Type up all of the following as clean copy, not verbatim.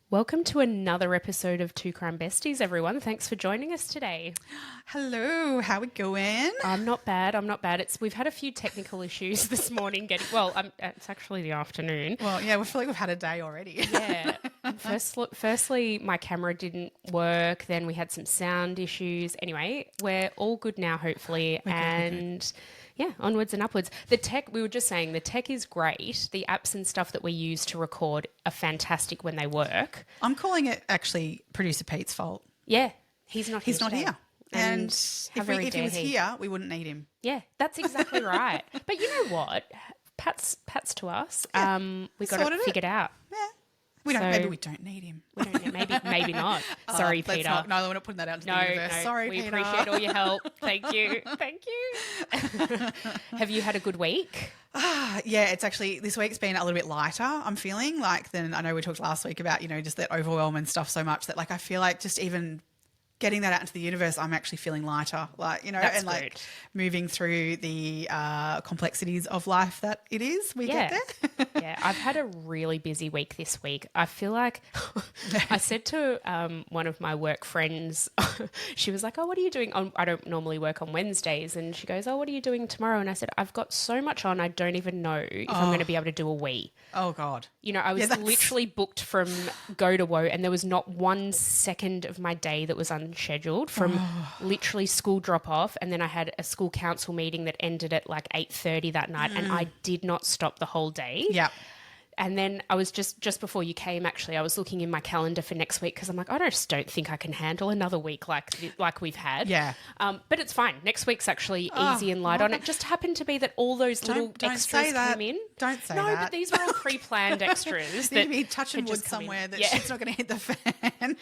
Welcome to another episode of Two Crime Besties, everyone. Thanks for joining us today. Hello, how we going? I'm not bad. We've had a few technical issues this morning. It's actually the afternoon. Well, yeah, we feel like we've had a day already. Yeah. Firstly, my camera didn't work. Then we had some sound issues. Anyway, we're all good now, hopefully. We're good. Yeah, onwards and upwards. The tech, we were just saying, the tech is great. The apps and stuff that we use to record are fantastic when they work. I'm calling it actually producer Pete's fault. Yeah, he's not here. He's not today. here. And if he was here, we wouldn't need him. Yeah, that's exactly right. But you know what? Pats to us. Yeah. We got it figured out. Yeah. Maybe we don't need him. We don't need, maybe not. Sorry, Peter. No, we're not putting that out into the universe. No, sorry, we Peter. appreciate all your help. Thank you. Have you had a good week? Yeah, it's actually, this week's been a little bit lighter, I'm feeling, than I know we talked last week about, just that overwhelm and stuff so much that, I feel like just even getting that out into the universe, I'm actually feeling lighter, That's and great. moving through the complexities of life that it is. We get there. Yeah, I've had a really busy week this week. I feel like I said to one of my work friends, she was like, "Oh, what are you doing?" I don't normally work on Wednesdays, and she goes, "Oh, what are you doing tomorrow?" And I said, "I've got so much on, I don't even know if I'm going to be able to do a wee." Oh God. I was literally booked from go to woe, and there was not 1 second of my day that was unscheduled from literally school drop off, and then I had a school council meeting that ended at 8:30 that night, and I did not stop the whole day. Yeah. And then I was just before you came, actually, I was looking in my calendar for next week because I'm like, I just don't think I can handle another week like we've had. Yeah. But it's fine. Next week's actually easy and light on. It just happened to be that all those little extras came in. Don't say no, that. but these were all pre-planned extras. Need to be touching wood just come in. somewhere that Yeah. shit's not going to hit the fan.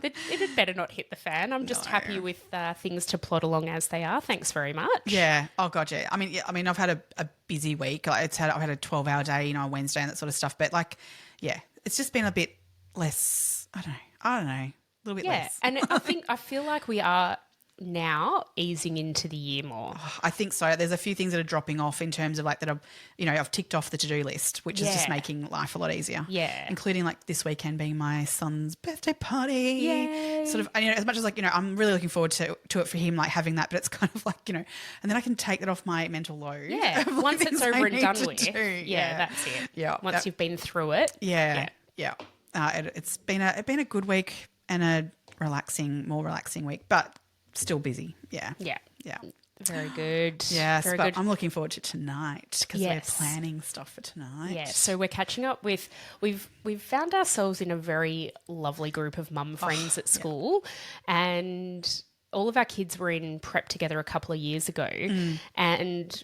It had better not hit the fan. I'm just happy with things to plod along as they are. Thanks very much. Yeah. Oh God. Yeah. I mean, I've had a busy week. I've had a 12-hour day, on Wednesday and that sort of stuff. But it's just been a bit less. I don't know. A little bit less. And I feel like we are now easing into the year more. I think so. There's a few things that are dropping off in terms of that I've ticked off the to-do list, which is just making life a lot easier. Yeah. Including this weekend being my son's birthday party. Yay. Sort of, as much as I'm really looking forward to it for him, having that, but it's kind of and then I can take that off my mental load. Yeah. Once it's over and done with. Yeah, that's it. Yeah. Once you've been through it. Yeah. It's been a good week and a more relaxing week, but still busy. Yeah. Very good. Yes, Very but good. I'm looking forward to tonight because Yes. we're planning stuff for tonight. Yeah, so we're catching up with we've found ourselves in a very lovely group of mum friends at school, and all of our kids were in prep together a couple of years ago, and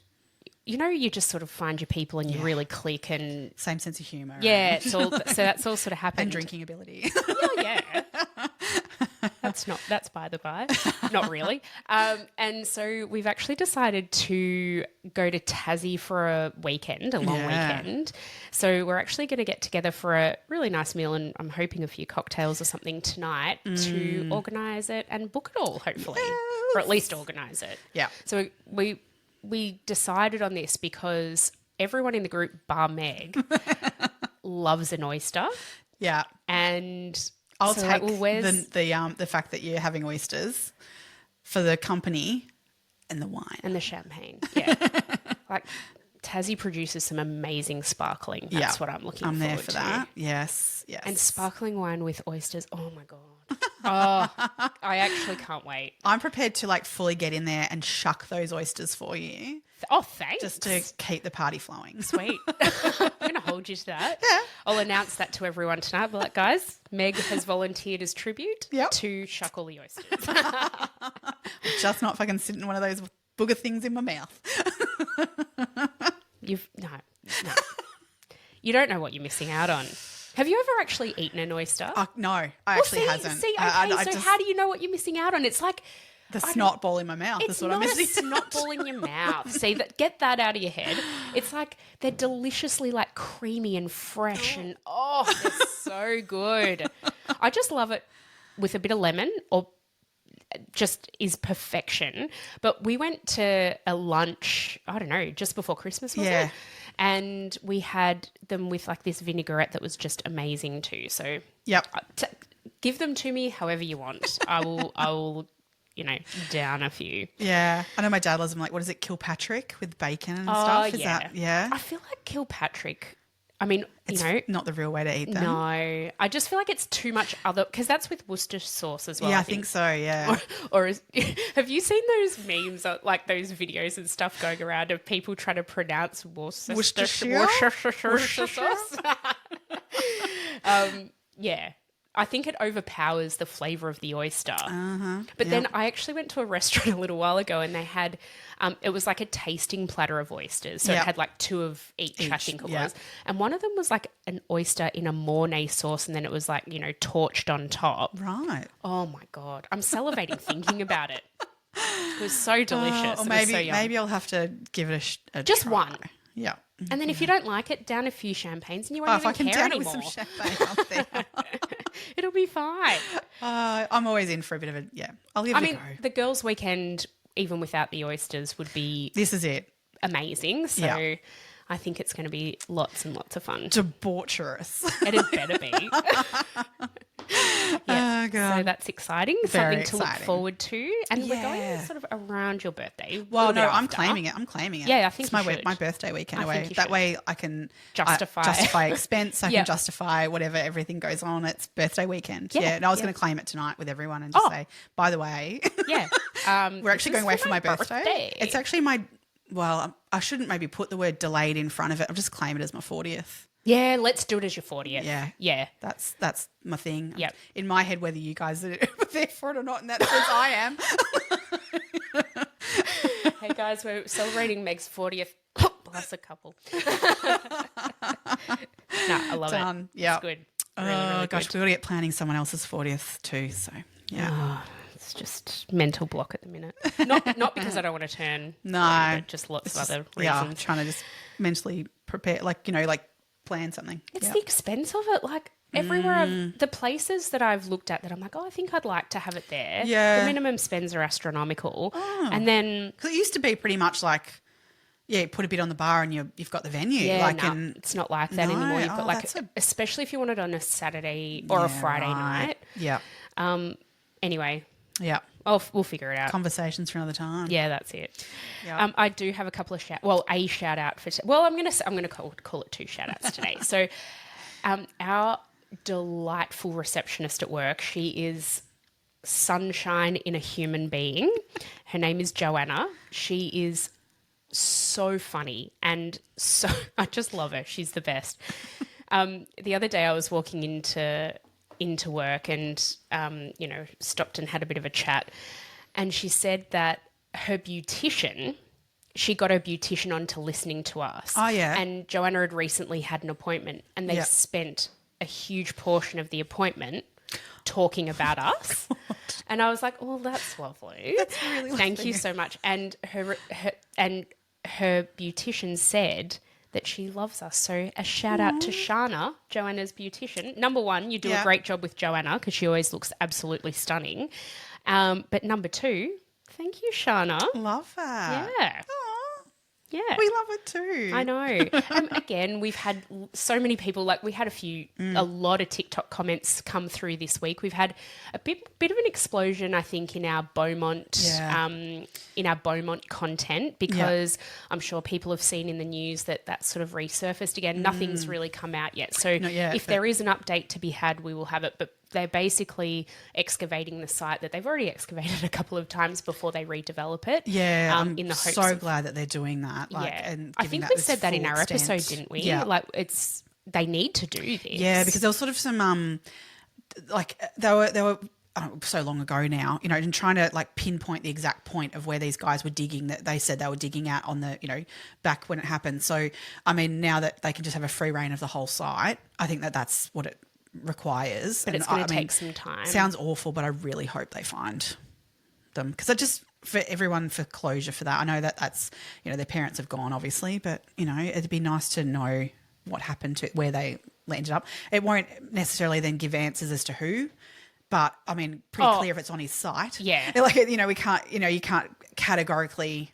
you just sort of find your people and you really click, and Same sense of humour. yeah, it's all so that's all sort of happened. And drinking ability. Oh, yeah. That's by the by. Not really. And so we've actually decided to go to Tassie for a weekend, a long weekend. So we're actually going to get together for a really nice meal, and I'm hoping a few cocktails or something tonight to organise it and book it all, hopefully. Or at least organise it. Yeah. So we decided on this because everyone in the group, bar Meg, loves an oyster. Yeah. And I'll so take where's the fact that you're having oysters for the company and the wine. and the champagne. Yeah. Tassie produces some amazing sparkling. That's what I'm looking I'm forward there for to. that. Yes. And sparkling wine with oysters. Oh my God. Oh, I actually can't wait. I'm prepared to fully get in there and shuck those oysters for you. Oh, thanks. Just to keep the party flowing. Sweet. I'm going to hold you to that. Yeah. I'll announce that to everyone tonight. But guys, Meg has volunteered as tribute to shuck all the oysters. Just not fucking sitting in one of those booger things in my mouth. No. You don't know what you're missing out on. Have you ever actually eaten an oyster? No, I actually hasn't. See, okay, so how do you know what you're missing out on? It's like the snot ball in my mouth is what I'm missing. It's not a snot ball in your mouth. See, get that out of your head. It's like they're deliciously creamy and fresh and they're so good. I just love it with a bit of lemon or just is perfection. But we went to a lunch, I don't know, just before Christmas, was it? And we had them with like this vinaigrette that was just amazing too. So Yep. Give them to me however you want. I will, down a few. Yeah. I know my dad loves them. Like, what is it? Kilpatrick with bacon and stuff? Is yeah. that, yeah? I feel like Kilpatrick, I mean, It's not the real way to eat them. No. I just feel like it's too much because that's with Worcester sauce as well. Yeah, I think so, yeah. Have you seen those memes, like those videos and stuff going around of people trying to pronounce Worcestershire sauce? Yeah. I think it overpowers the flavour of the oyster. But then I actually went to a restaurant a little while ago and they had, it was like a tasting platter of oysters. So it had like 2 of each, I think it was. And one of them was like an oyster in a Mornay sauce and then it was like, torched on top. Right. Oh my God. I'm salivating thinking about it. It was so delicious. Or It was maybe, so yum. maybe I'll have to give it a Just try. one. Yeah. And then if you don't like it, down a few champagnes and you won't If I even can care down it anymore. with some champagne up there. It'll be fine. I'm always in for a bit of a, I'll give it a go. The girls' weekend, even without the oysters, would be This is it. amazing. So Yeah. I think it's going to be lots and lots of fun. Debaucherous. It had better be. Oh, God. So that's exciting. Very Something to look exciting. forward to. And we're going Yeah. sort of around your birthday. Well, a little no, bit I'm after. claiming it. I'm claiming it. Yeah, I think it's you my should. my birthday weekend I away. think you That should. way I can Justify. expense. I Yep. can justify whatever everything goes on. It's birthday weekend. Yeah, Yeah. And I was yeah. going to claim it tonight with everyone and just say, by the way, Yeah. we're actually this going away is for my birthday. birthday. It's actually I shouldn't maybe put the word delayed in front of it. I'll just claim it as my 40th. Yeah, let's do it as your 40th. Yeah. Yeah. That's my thing. Yep. In my head, whether you guys are there for it or not, in that sense, I am. Hey guys, we're celebrating Meg's 40th plus a couple. No, I love Done. it. Yep. It's good. Really, Oh, really gosh, good. we've got to get planning someone else's 40th too. So, yeah. Oh, it's just mental block at the minute. Not because I don't want to turn. No. 40, but just lots of other Yeah, reasons. trying to just mentally prepare, like plan something. It's Yeah. the expense of it. Like everywhere, the places that I've looked at that I'm like, I think I'd like to have it there. Yeah. The minimum spends are astronomical. And then, Because it used to be pretty much like, you put a bit on the bar and you've got the venue. it's not like that No, anymore. You've got like, that's especially if you want it on a Saturday or a Friday night. Yeah. Anyway, Yeah. we'll figure it out. Conversations for another time. Yeah, that's it. Yeah. I do have a couple of a shout out for. I'm gonna call it 2 shout outs today. So, our delightful receptionist at work, she is sunshine in a human being. Her name is Joanna. She is so funny and so I just love her. She's the best. The other day I was walking into work and stopped and had a bit of a chat, and she said that her beautician, she got her beautician onto listening to us. Oh, yeah. And Joanna had recently had an appointment and they Yeah. spent a huge portion of the appointment talking about us. And I was like, oh, that's lovely. That's really Thank lovely. you so much. And her beautician said that she loves us. So a shout out to Shana, Joanna's beautician. Number 1, you do a Yeah. great job with Joanna because she always looks absolutely stunning. But number 2, thank you, Shana. Love that. Yeah. Aw, Yeah. we love it too. I know. Again, we've had so many people, like we had a lot of TikTok comments come through this week. We've had a bit of an explosion, I think, in our Beaumont, content because I'm sure people have seen in the news that sort of resurfaced again. Nothing's really come out yet. So Not yet, if there is an update to be had, we will have it. But they're basically excavating the site that they've already excavated a couple of times before they redevelop it. Yeah, I'm in the hopes so of glad that they're doing that. and giving I think that we this said that in full our episode, extent. didn't we? Yeah. Like they need to do this. Yeah, because there was sort of some they were so long ago now, and trying to like pinpoint the exact point of where these guys were digging that they said they were digging at on the, back when it happened. So, I mean, now that they can just have a free reign of the whole site, I think that's what it requires. But it's going to take some time. Sounds awful, but I really hope they find them because I just for everyone for closure for that. I know that's their parents have gone obviously, but it'd be nice to know what happened to where they ended up. It won't necessarily then give answers as to who, but I mean pretty clear if it's on his site. Yeah, like we can't you can't categorically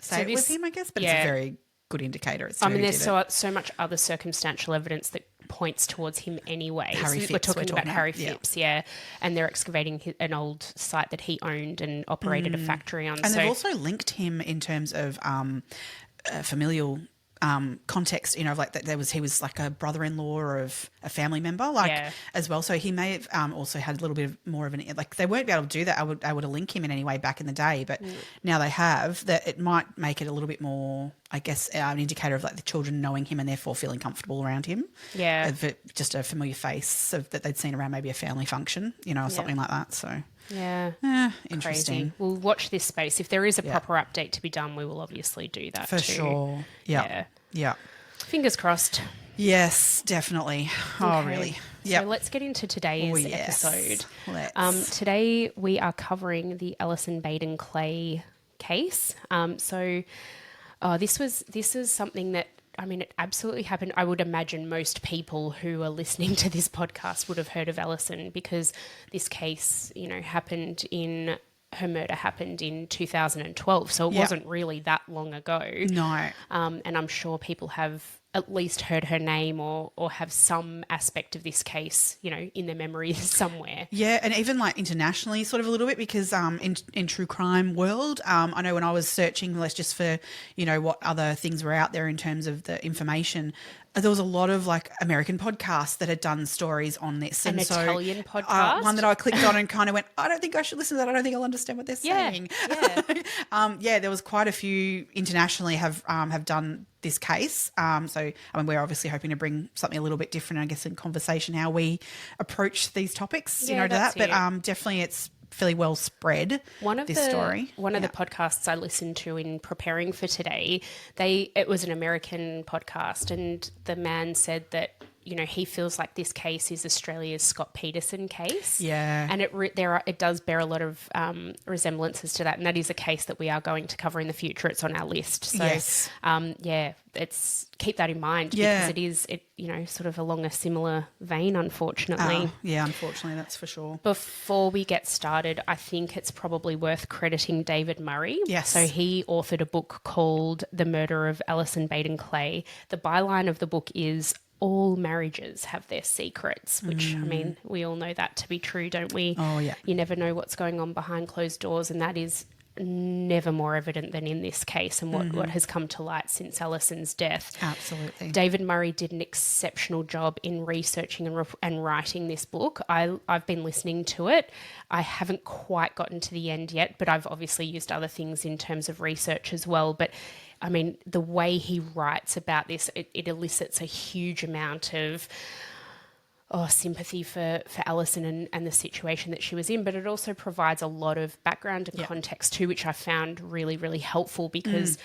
say it was him, I guess, but it's a very good indicator as to I mean, who there's did it. so much other circumstantial evidence that points towards him anyway. Harry So Phipps, we're talking about Harry yeah. Phipps, yeah. And they're excavating an old site that he owned and operated a factory on. And they've also linked him in terms of familial context, you know, like that he was like a brother-in-law of a family member, like as well. So he may have also had a little bit of more of an, like they weren't able to do that. I would link him in any way back in the day, but now they have that. It might make it a little bit more, I guess, an indicator of like the children knowing him and therefore feeling comfortable around him. Yeah, just a familiar face that they'd seen around maybe a family function, you know, or something like that. So. Yeah. Interesting. Crazy. We'll watch this space. If there is a proper update to be done, we will obviously do that for too. sure. Yeah. Fingers crossed. Yes, definitely. Oh, really? Yeah. So let's get into today's episode. Let's. Today we are covering the Allison Baden-Clay case. This is something that, I mean, it absolutely happened. I would imagine most people who are listening to this podcast would have heard of Alison because this case, you know, her murder happened in 2012. So it wasn't really that long ago. No. And I'm sure people have at least heard her name or have some aspect of this case, you know, in their memories somewhere. Yeah, and even like internationally sort of a little bit because in true crime world, I know when I was searching just for, you know, what other things were out there in terms of the information, there was a lot of like American podcasts that had done stories on this. An Italian podcast? One that I clicked on and kind of went, I don't think I should listen to that. I don't think I'll understand what they're saying. Yeah. There was quite a few internationally have done this case. So, I mean, we're obviously hoping to bring something a little bit different, I guess, in conversation, how we approach these topics, you know, to that. But definitely it's fairly well spread, One of the podcasts I listened to in preparing for today, it was an American podcast, and the man said that, you know, he feels like this case is Australia's Scott Peterson case. Yeah. And it does bear a lot of resemblances to that, and that is a case that we are going to cover in the future. It's on our list. So, yes. Keep that in mind because it is, you know, sort of along a similar vein, unfortunately. Unfortunately, that's for sure. Before we get started, I think it's probably worth crediting David Murray. Yes. So he authored a book called The Murder of Allison Baden-Clay. The byline of the book is all marriages have their secrets, which, I mean, we all know that to be true, don't we? Oh, yeah. You never know what's going on behind closed doors, and that is never more evident than in this case and what has come to light since Allison's death. Absolutely. David Murray did an exceptional job in researching and writing this book. I've been listening to it. I haven't quite gotten to the end yet, but I've obviously used other things in terms of research as well. But I mean, the way he writes about this, it elicits a huge amount of sympathy for Alison and the situation that she was in, but it also provides a lot of background and context too, which I found really, really helpful because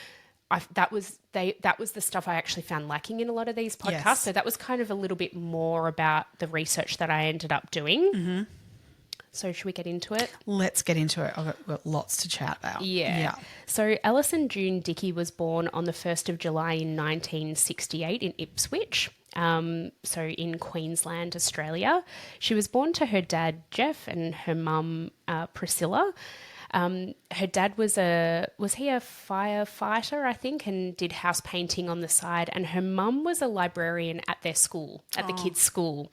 that was the stuff I actually found lacking in a lot of these podcasts. Yes. So that was kind of a little bit more about the research that I ended up doing. Mm-hmm. So should we get into it? Let's get into it. I've got lots to chat about. Yeah. So Alison June Dickey was born on the 1st of July in 1968 in Ipswich. So in Queensland, Australia. She was born to her dad, Jeff, and her mum, Priscilla. Her dad was a firefighter, I think, and did house painting on the side. And her mum was a librarian at their school, at the kids' school.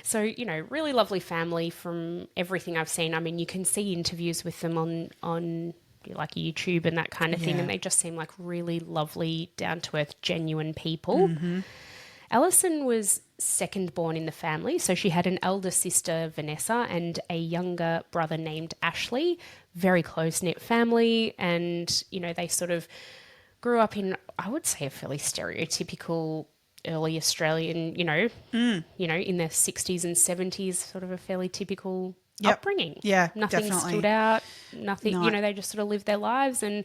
So, you know, really lovely family from everything I've seen. I mean, you can see interviews with them on like YouTube and that kind of thing, and they just seem like really lovely, down-to-earth, genuine people. Mm-hmm. Alison was second born in the family, so she had an elder sister, Vanessa, and a younger brother named Ashley. Very close-knit family, and, you know, they sort of grew up in, I would say, a fairly stereotypical early Australian, in their 60s and 70s, sort of a fairly typical upbringing. Yeah, nothing definitely. stood out, nothing, No. they just sort of lived their lives. And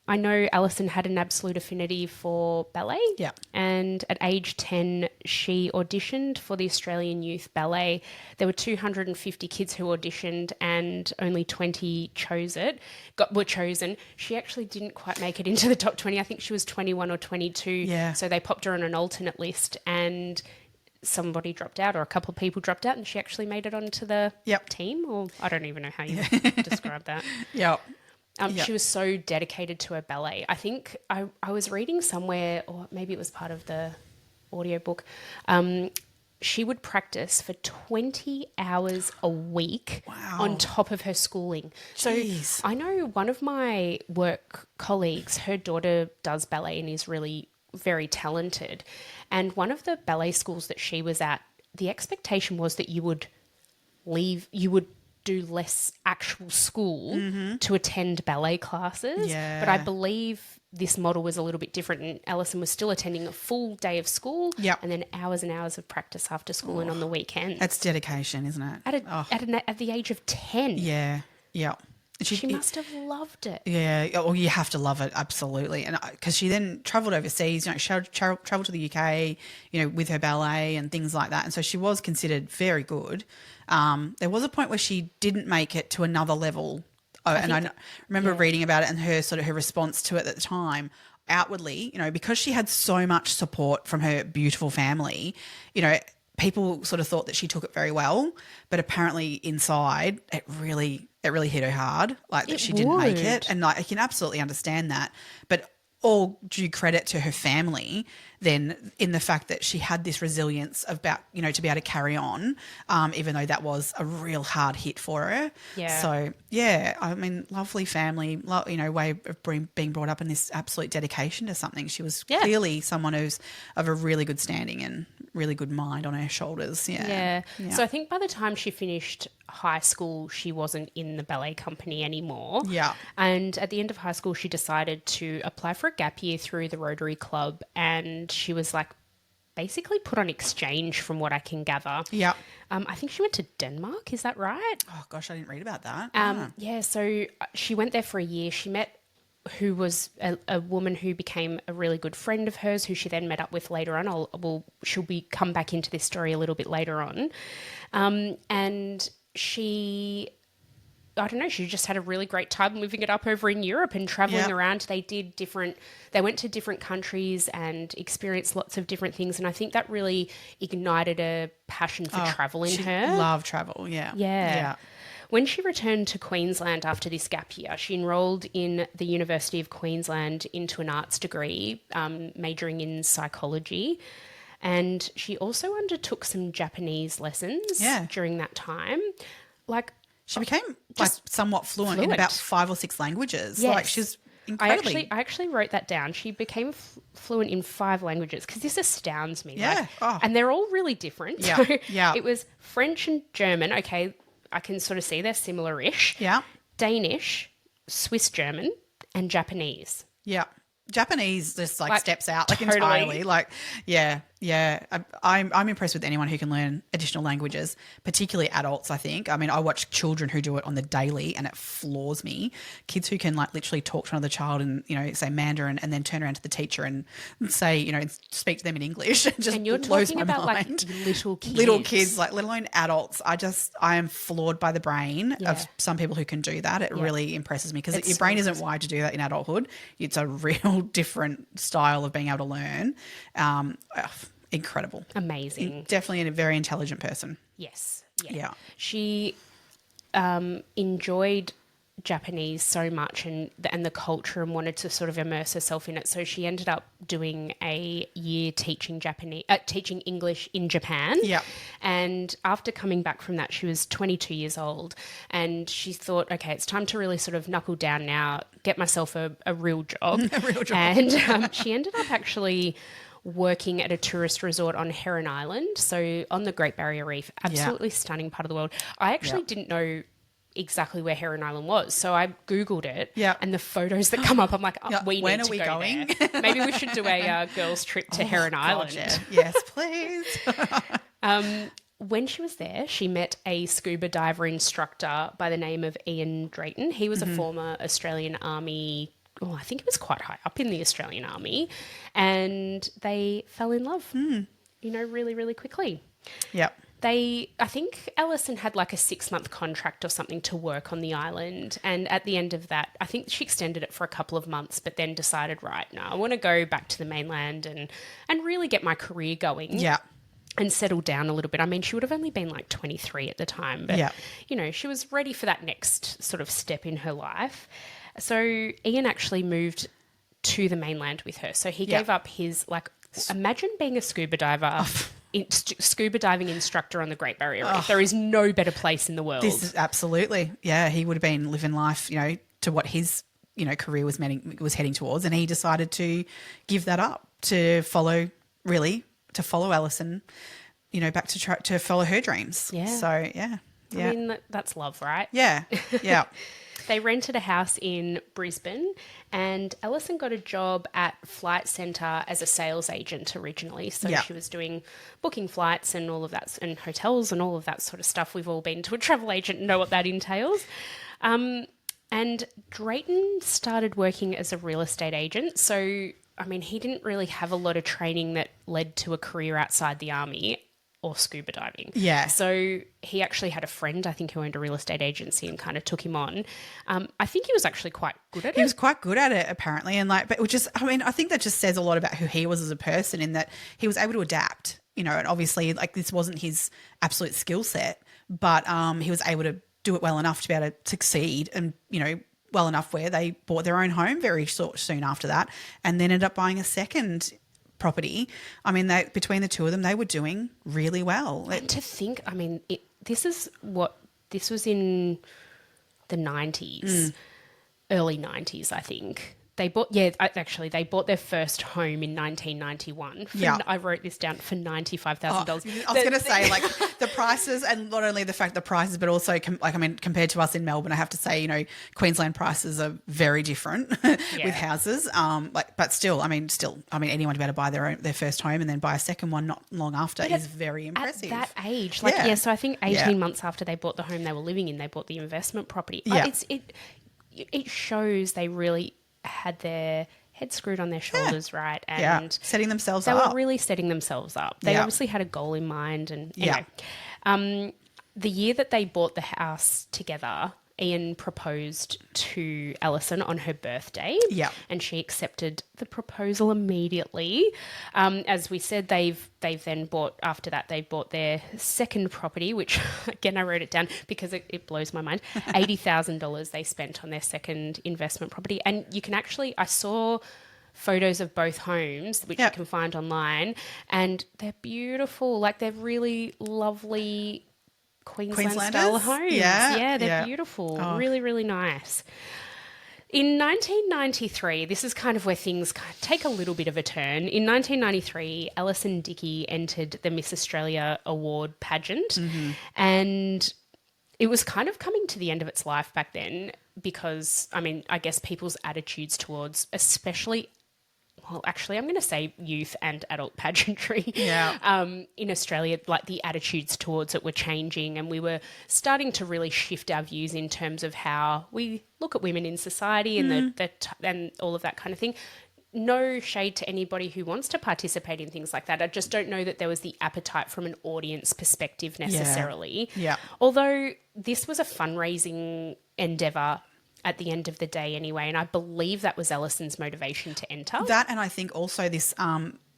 I know Alison had an absolute affinity for ballet. Yeah. And at age 10, she auditioned for the Australian Youth Ballet. There were 250 kids who auditioned and only 20 were chosen. She actually didn't quite make it into the top 20. I think she was 21 or 22. Yeah. So they popped her on an alternate list and somebody dropped out, or a couple of people dropped out, and she actually made it onto the team, or I don't even know how you describe that. Yep. Yep. She was so dedicated to her ballet. I think I was reading somewhere, or maybe it was part of the audiobook, she would practice for 20 hours a week on top of her schooling. Jeez. So I know one of my work colleagues, her daughter does ballet and is really very talented. And one of the ballet schools that she was at, the expectation was that you would do less actual school to attend ballet classes. Yeah. But I believe this model was a little bit different, and Alison was still attending a full day of school and then hours and hours of practice after school and on the weekends. That's dedication, isn't it? At the age of 10. Yeah. Yeah. She must have loved it. Yeah, well, you have to love it, absolutely. And because she then travelled overseas, she travelled to the UK, with her ballet and things like that. And so she was considered very good. There was a point where she didn't make it to another level. I remember reading about it and her response to it at the time. Outwardly, because she had so much support from her beautiful family, people sort of thought that she took it very well, but apparently inside it really hit her hard, like that she didn't make it. And I can absolutely understand that, but all due credit to her family then in the fact that she had this resilience to be able to carry on, even though that was a real hard hit for her. Yeah. So, yeah, I mean, lovely family, way of being brought up in this absolute dedication to something. She was clearly someone who's of a really good standing and really good mind on her shoulders. Yeah. So I think by the time she finished high school, she wasn't in the ballet company anymore. Yeah. And at the end of high school, she decided to apply for a gap year through the Rotary Club, and she was basically put on exchange from what I can gather. Yeah. I think she went to Denmark. Is that right? Oh, gosh, I didn't read about that. Yeah, so she went there for a year. She met who was a woman who became a really good friend of hers, who she then met up with later on. She'll come back into this story a little bit later on. And she just had a really great time living it up over in Europe and traveling around. They went to different countries and experienced lots of different things. And I think that really ignited a passion for travel in her. She loved travel. Yeah. When she returned to Queensland after this gap year, she enrolled in the University of Queensland into an arts degree, majoring in psychology. And she also undertook some Japanese lessons during that time. She became somewhat fluent in about 5 or 6 languages. Yes. She's incredibly... I actually wrote that down. She became fluent in 5 languages because this astounds me. Yeah. And they're all really different. Yeah. So it was French and German. Okay, I can sort of see they're similar-ish. Yeah. Danish, Swiss German, and Japanese. Yeah. Japanese just steps out totally. entirely. I'm impressed with anyone who can learn additional languages, particularly adults, I think. I mean, I watch children who do it on the daily and it floors me. Kids who can literally talk to another child and, say Mandarin and then turn around to the teacher and say, speak to them in English. It just and you're blows talking my about mind. little kids. Little kids, let alone adults. I am floored by the brain of some people who can do that. It really impresses me because your brain isn't wired to do that in adulthood. It's a real different style of being able to learn. Incredible. Amazing. Definitely a very intelligent person. Yes. Yeah. She enjoyed Japanese so much and the culture and wanted to sort of immerse herself in it. So she ended up doing a year teaching English in Japan. Yeah. And after coming back from that, she was 22 years old and she thought, okay, it's time to really sort of knuckle down now, get myself a real job. A real job. And she ended up actually working at a tourist resort on Heron Island, so on the Great Barrier Reef, absolutely stunning part of the world. I actually didn't know exactly where Heron Island was, so I Googled it, and the photos that come up, I'm like, we need to go there. Maybe we should do a girls' trip to Heron Island. Yeah. Yes, please. When she was there, she met a scuba diver instructor by the name of Ian Drayton. He was a former Australian Army, I think it was quite high up in the Australian Army, and they fell in love, really, really quickly. Yep. I think Alison had a 6-month contract or something to work on the island. And at the end of that, I think she extended it for a couple of months, but then decided, right, no, I want to go back to the mainland and really get my career going. Yeah. And settle down a little bit. I mean, she would have only been 23 at the time, but, she was ready for that next sort of step in her life. So Ian actually moved to the mainland with her. So he gave up his, like, imagine being a scuba diver, scuba diving instructor on the Great Barrier Reef. There is no better place in the world. This is absolutely, yeah. He would have been living life, to what his, career was heading towards, and he decided to give that up to follow Alison, back to follow her dreams. Yeah. So yeah. I mean, that's love, right? Yeah. Yeah. They rented a house in Brisbane, and Allison got a job at Flight Centre as a sales agent originally. So she was booking flights and all of that, and hotels and all of that sort of stuff. We've all been to a travel agent and know what that entails. And Drayton started working as a real estate agent. So, I mean, he didn't really have a lot of training that led to a career outside the army or scuba diving. Yeah. So he actually had a friend, I think, who owned a real estate agency and kind of took him on. I think he was actually quite good at it. He was quite good at it, apparently. And but I think that just says a lot about who he was as a person, in that he was able to adapt, and obviously, like, this wasn't his absolute skill set, but he was able to do it well enough to be able to succeed, and, well enough where they bought their own home very soon after that, and then ended up buying a second property. I mean, between the two of them, they were doing really well. And to think, I mean, this was in the 90s, early 90s, I think. They bought their first home in 1991. I wrote this down for $95,000. I was going to say, like, the prices, and not only the fact the prices, but also compared to us in Melbourne, I have to say, Queensland prices are very different with houses. But still, anyone to be able to buy their first home and then buy a second one not long after is very impressive. At that age, so I think 18 months after they bought the home they were living in, they bought the investment property. Yeah. It shows they really had their head screwed on their shoulders, right? And setting themselves up. They were really setting themselves up. They obviously had a goal in mind. And anyway, the year that they bought the house together, Ian proposed to Allison on her birthday. Yeah. And she accepted the proposal immediately. As we said, they've then bought their second property, which again, I wrote it down because it blows my mind. $80,000 they spent on their second investment property. And you can actually, I saw photos of both homes, which you can find online, and they're beautiful. Like, they're really lovely Queensland-style homes. Yeah, they're beautiful. Oh. Really, really nice. In 1993, this is kind of where things take a little bit of a turn. In 1993, Alison Dickey entered the Miss Australia Award pageant, and it was kind of coming to the end of its life back then because, I guess people's attitudes towards, especially, well, actually, I'm going to say youth and adult pageantry in Australia, like, the attitudes towards it were changing, and we were starting to really shift our views in terms of how we look at women in society and and all of that kind of thing. No shade to anybody who wants to participate in things like that. I just don't know that there was the appetite from an audience perspective necessarily. Yeah. Although this was a fundraising endeavour at the end of the day anyway, and I believe that was Allison's motivation to enter. That, and I think also this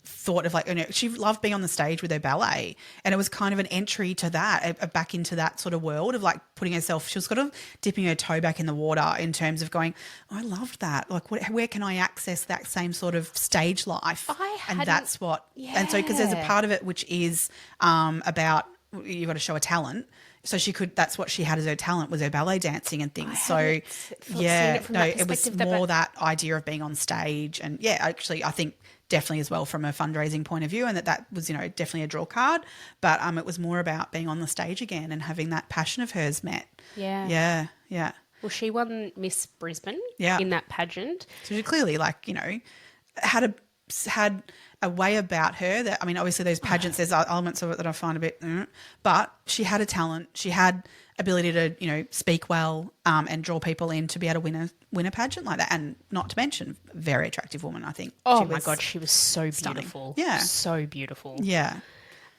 thought of, like, she loved being on the stage with her ballet, and it was kind of an entry to that, back into that sort of world of, like, putting herself, she was sort of dipping her toe back in the water in terms of going, I loved that. Like, where can I access that same sort of stage life? And that's what, and so, because there's a part of it which is about, you've got to show a talent. So that's what she had as her talent, was her ballet dancing and things. It was more that idea of being on stage. And actually, I think definitely as well from a fundraising point of view, and that was, definitely a draw card. But it was more about being on the stage again and having that passion of hers met. Yeah. Well, she won Miss Brisbane in that pageant. So she clearly, like, had a way about her that, obviously those pageants, there's elements of it that I find a bit, but she had a talent. She had ability to, speak well, and draw people in to be able to win a pageant like that. And not to mention, very attractive woman, I think. Oh my God, she was so beautiful. Yeah. So beautiful. Yeah.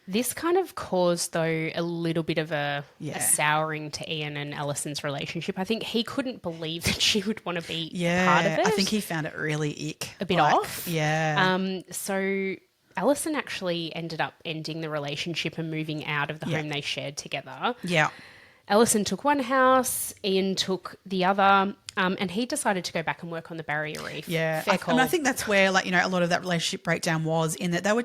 This kind of caused, though, a little bit of a souring to Ian and Allison's relationship. I think he couldn't believe that she would want to be part of it. I think he found it really ick. A bit off. Yeah. So Allison actually ended up ending the relationship and moving out of the home they shared together. Yeah. Allison took one house, Ian took the other, and he decided to go back and work on the barrier reef. Yeah. Fair call. I think that's where, like, you know, a lot of that relationship breakdown was in that they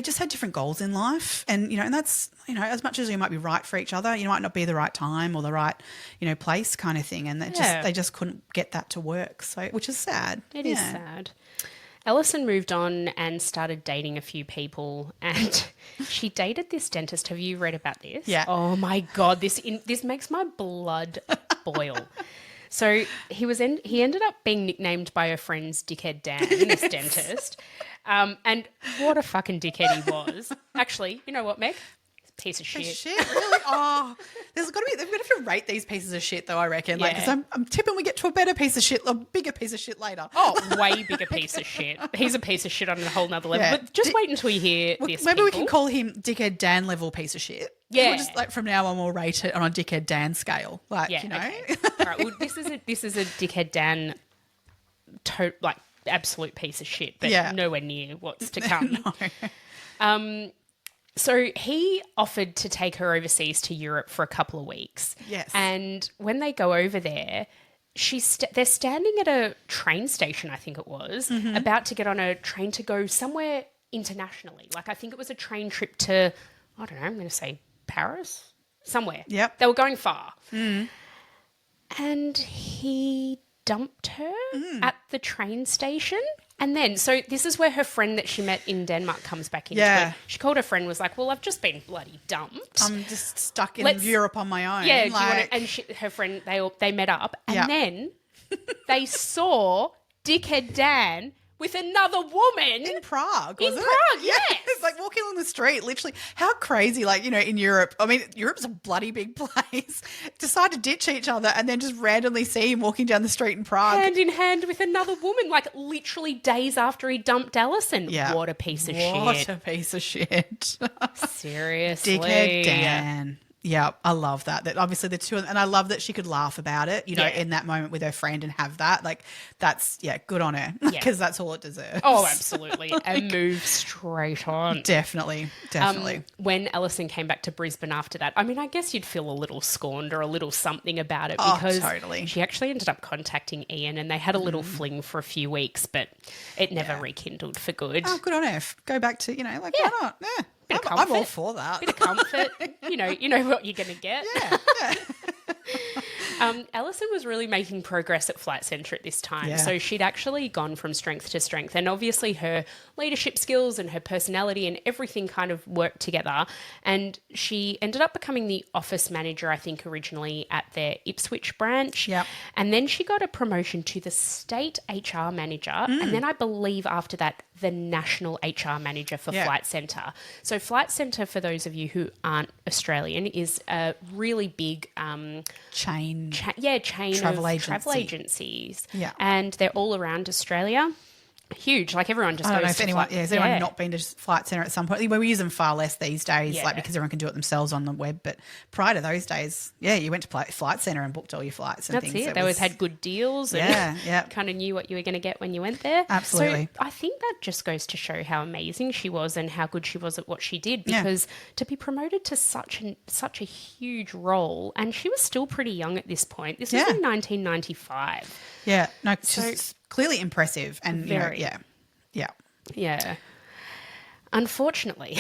just had different goals in life. And, you know, and that's, you know, as much as you might be right for each other, you might not be the right time or the right, you know, place kind of thing. And they just couldn't get that to work. So, which is sad. It is sad. Allison moved on and started dating a few people, and she dated this dentist. Have you read about this? Yeah. Oh my God, this makes my blood boil. So he ended up being nicknamed by her friends Dickhead Dan, this dentist. And what a fucking dickhead he was. Actually, you know what, Meg? Piece of shit. Shit, really? Oh, they've got to rate these pieces of shit, though, I reckon. Like, because I'm tipping we get to a better piece of shit, a bigger piece of shit later. Oh, way bigger piece of shit. He's a piece of shit on a whole nother level. Yeah. But just wait until you hear this. Maybe we can call him Dickhead Dan level piece of shit. Yeah. We'll just, like, from now on, we'll rate it on a Dickhead Dan scale. Like, you know. Okay. All right. Well, this is a Dickhead Dan, absolute piece of shit, but nowhere near what's to come. No. So he offered to take her overseas to Europe for a couple of weeks. Yes. And when they go over there, they're standing at a train station, I think it was, about to get on a train to go somewhere internationally. Like, I think it was a train trip to, I don't know, I'm going to say Paris, somewhere. Yep. They were going far. And he dumped her at the train station. And then, so this is where her friend that she met in Denmark comes back into it. She called her friend, was like, well, I've just been bloody dumped. I'm just stuck in Europe on my own. Yeah, her friend, they met up. And then they saw Dickhead Dan with another woman. In Prague, was it? In Prague, yes. It's like walking along the street, literally. How crazy, like, you know, in Europe. I mean, Europe's a bloody big place. Decide to ditch each other and then just randomly see him walking down the street in Prague. Hand in hand with another woman, like literally days after he dumped Allison. Yeah. What a piece of shit. What a piece of shit. Seriously. Dickhead Dan. Yeah, I love that. That obviously the two, and I love that she could laugh about it, you know, in that moment with her friend and have that. Like, that's, good on her, because that's all it deserves. Oh, absolutely. And move straight on. Definitely. When Allison came back to Brisbane after that, I mean, I guess you'd feel a little scorned or a little something about it, because she actually ended up contacting Ian and they had a little fling for a few weeks, but it never rekindled for good. Oh, good on her. Go back to, why not? Yeah. I'm all for that. Bit of comfort. you know what you're going to get. Yeah. Allison was really making progress at Flight Centre at this time. Yeah. So she'd actually gone from strength to strength. And obviously her leadership skills and her personality and everything kind of worked together. And she ended up becoming the office manager, I think, originally at their Ipswich branch. Yep. And then she got a promotion to the state HR manager. And then I believe after that, the national HR manager for Flight Centre. So Flight Centre, for those of you who aren't Australian, is a really big chain travel agencies. Yeah. And they're all around Australia. Huge. Like, everyone just goes I don't know if to anyone, has anyone not been to Flight Centre at some point? We use them far less these days, like, because everyone can do it themselves on the web. But prior to those days, you went to Flight Centre and booked all your flights and That's things. it. They always had good deals and kind of knew what you were going to get when you went there. Absolutely. So I think that just goes to show how amazing she was and how good she was at what she did, because to be promoted to such a huge role, and she was still pretty young at this point. This was in 1995. Yeah. No, she's clearly impressive and, very. Yeah. Unfortunately,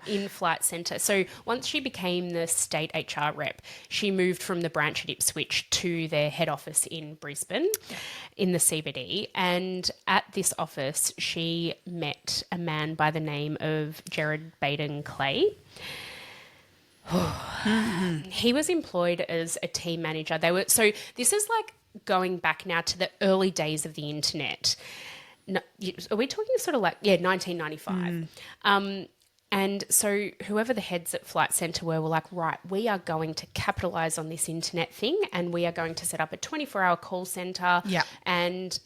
in Flight Centre. So once she became the state HR rep, she moved from the branch at Ipswich to their head office in Brisbane in the CBD. And at this office, she met a man by the name of Gerard Baden-Clay. He was employed as a team manager. So this is like going back now to the early days of the internet. No, are we talking sort of like, 1995? And so whoever the heads at Flight Centre were like, right, we are going to capitalise on this internet thing, and we are going to set up a 24-hour call centre. Yeah. And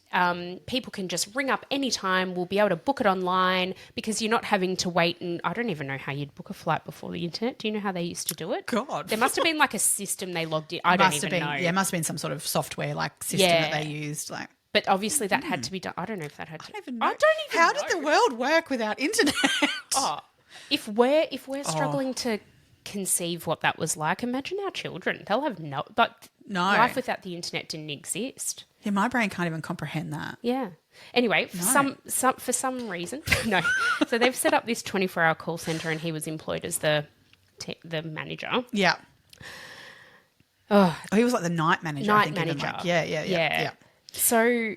people can just ring up anytime. We'll be able to book it online, because you're not having to wait. And I don't even know how you'd book a flight before the internet. Do you know how they used to do it? God. There must have been like a system they logged in. I don't even know. Yeah, it must have been some sort of software like system that they used. Like, but obviously that had to be done. I don't know if that had to. I don't even know. How did the world work without internet? If we're struggling to conceive what that was like. Imagine our children. They'll have but No. life without the internet didn't exist. Yeah, my brain can't even comprehend that. Yeah. Anyway, for some reason, no. So they've set up this 24-hour call center, and he was employed as the manager. Yeah. Oh, he was like the night manager. I think manager. Like, yeah. So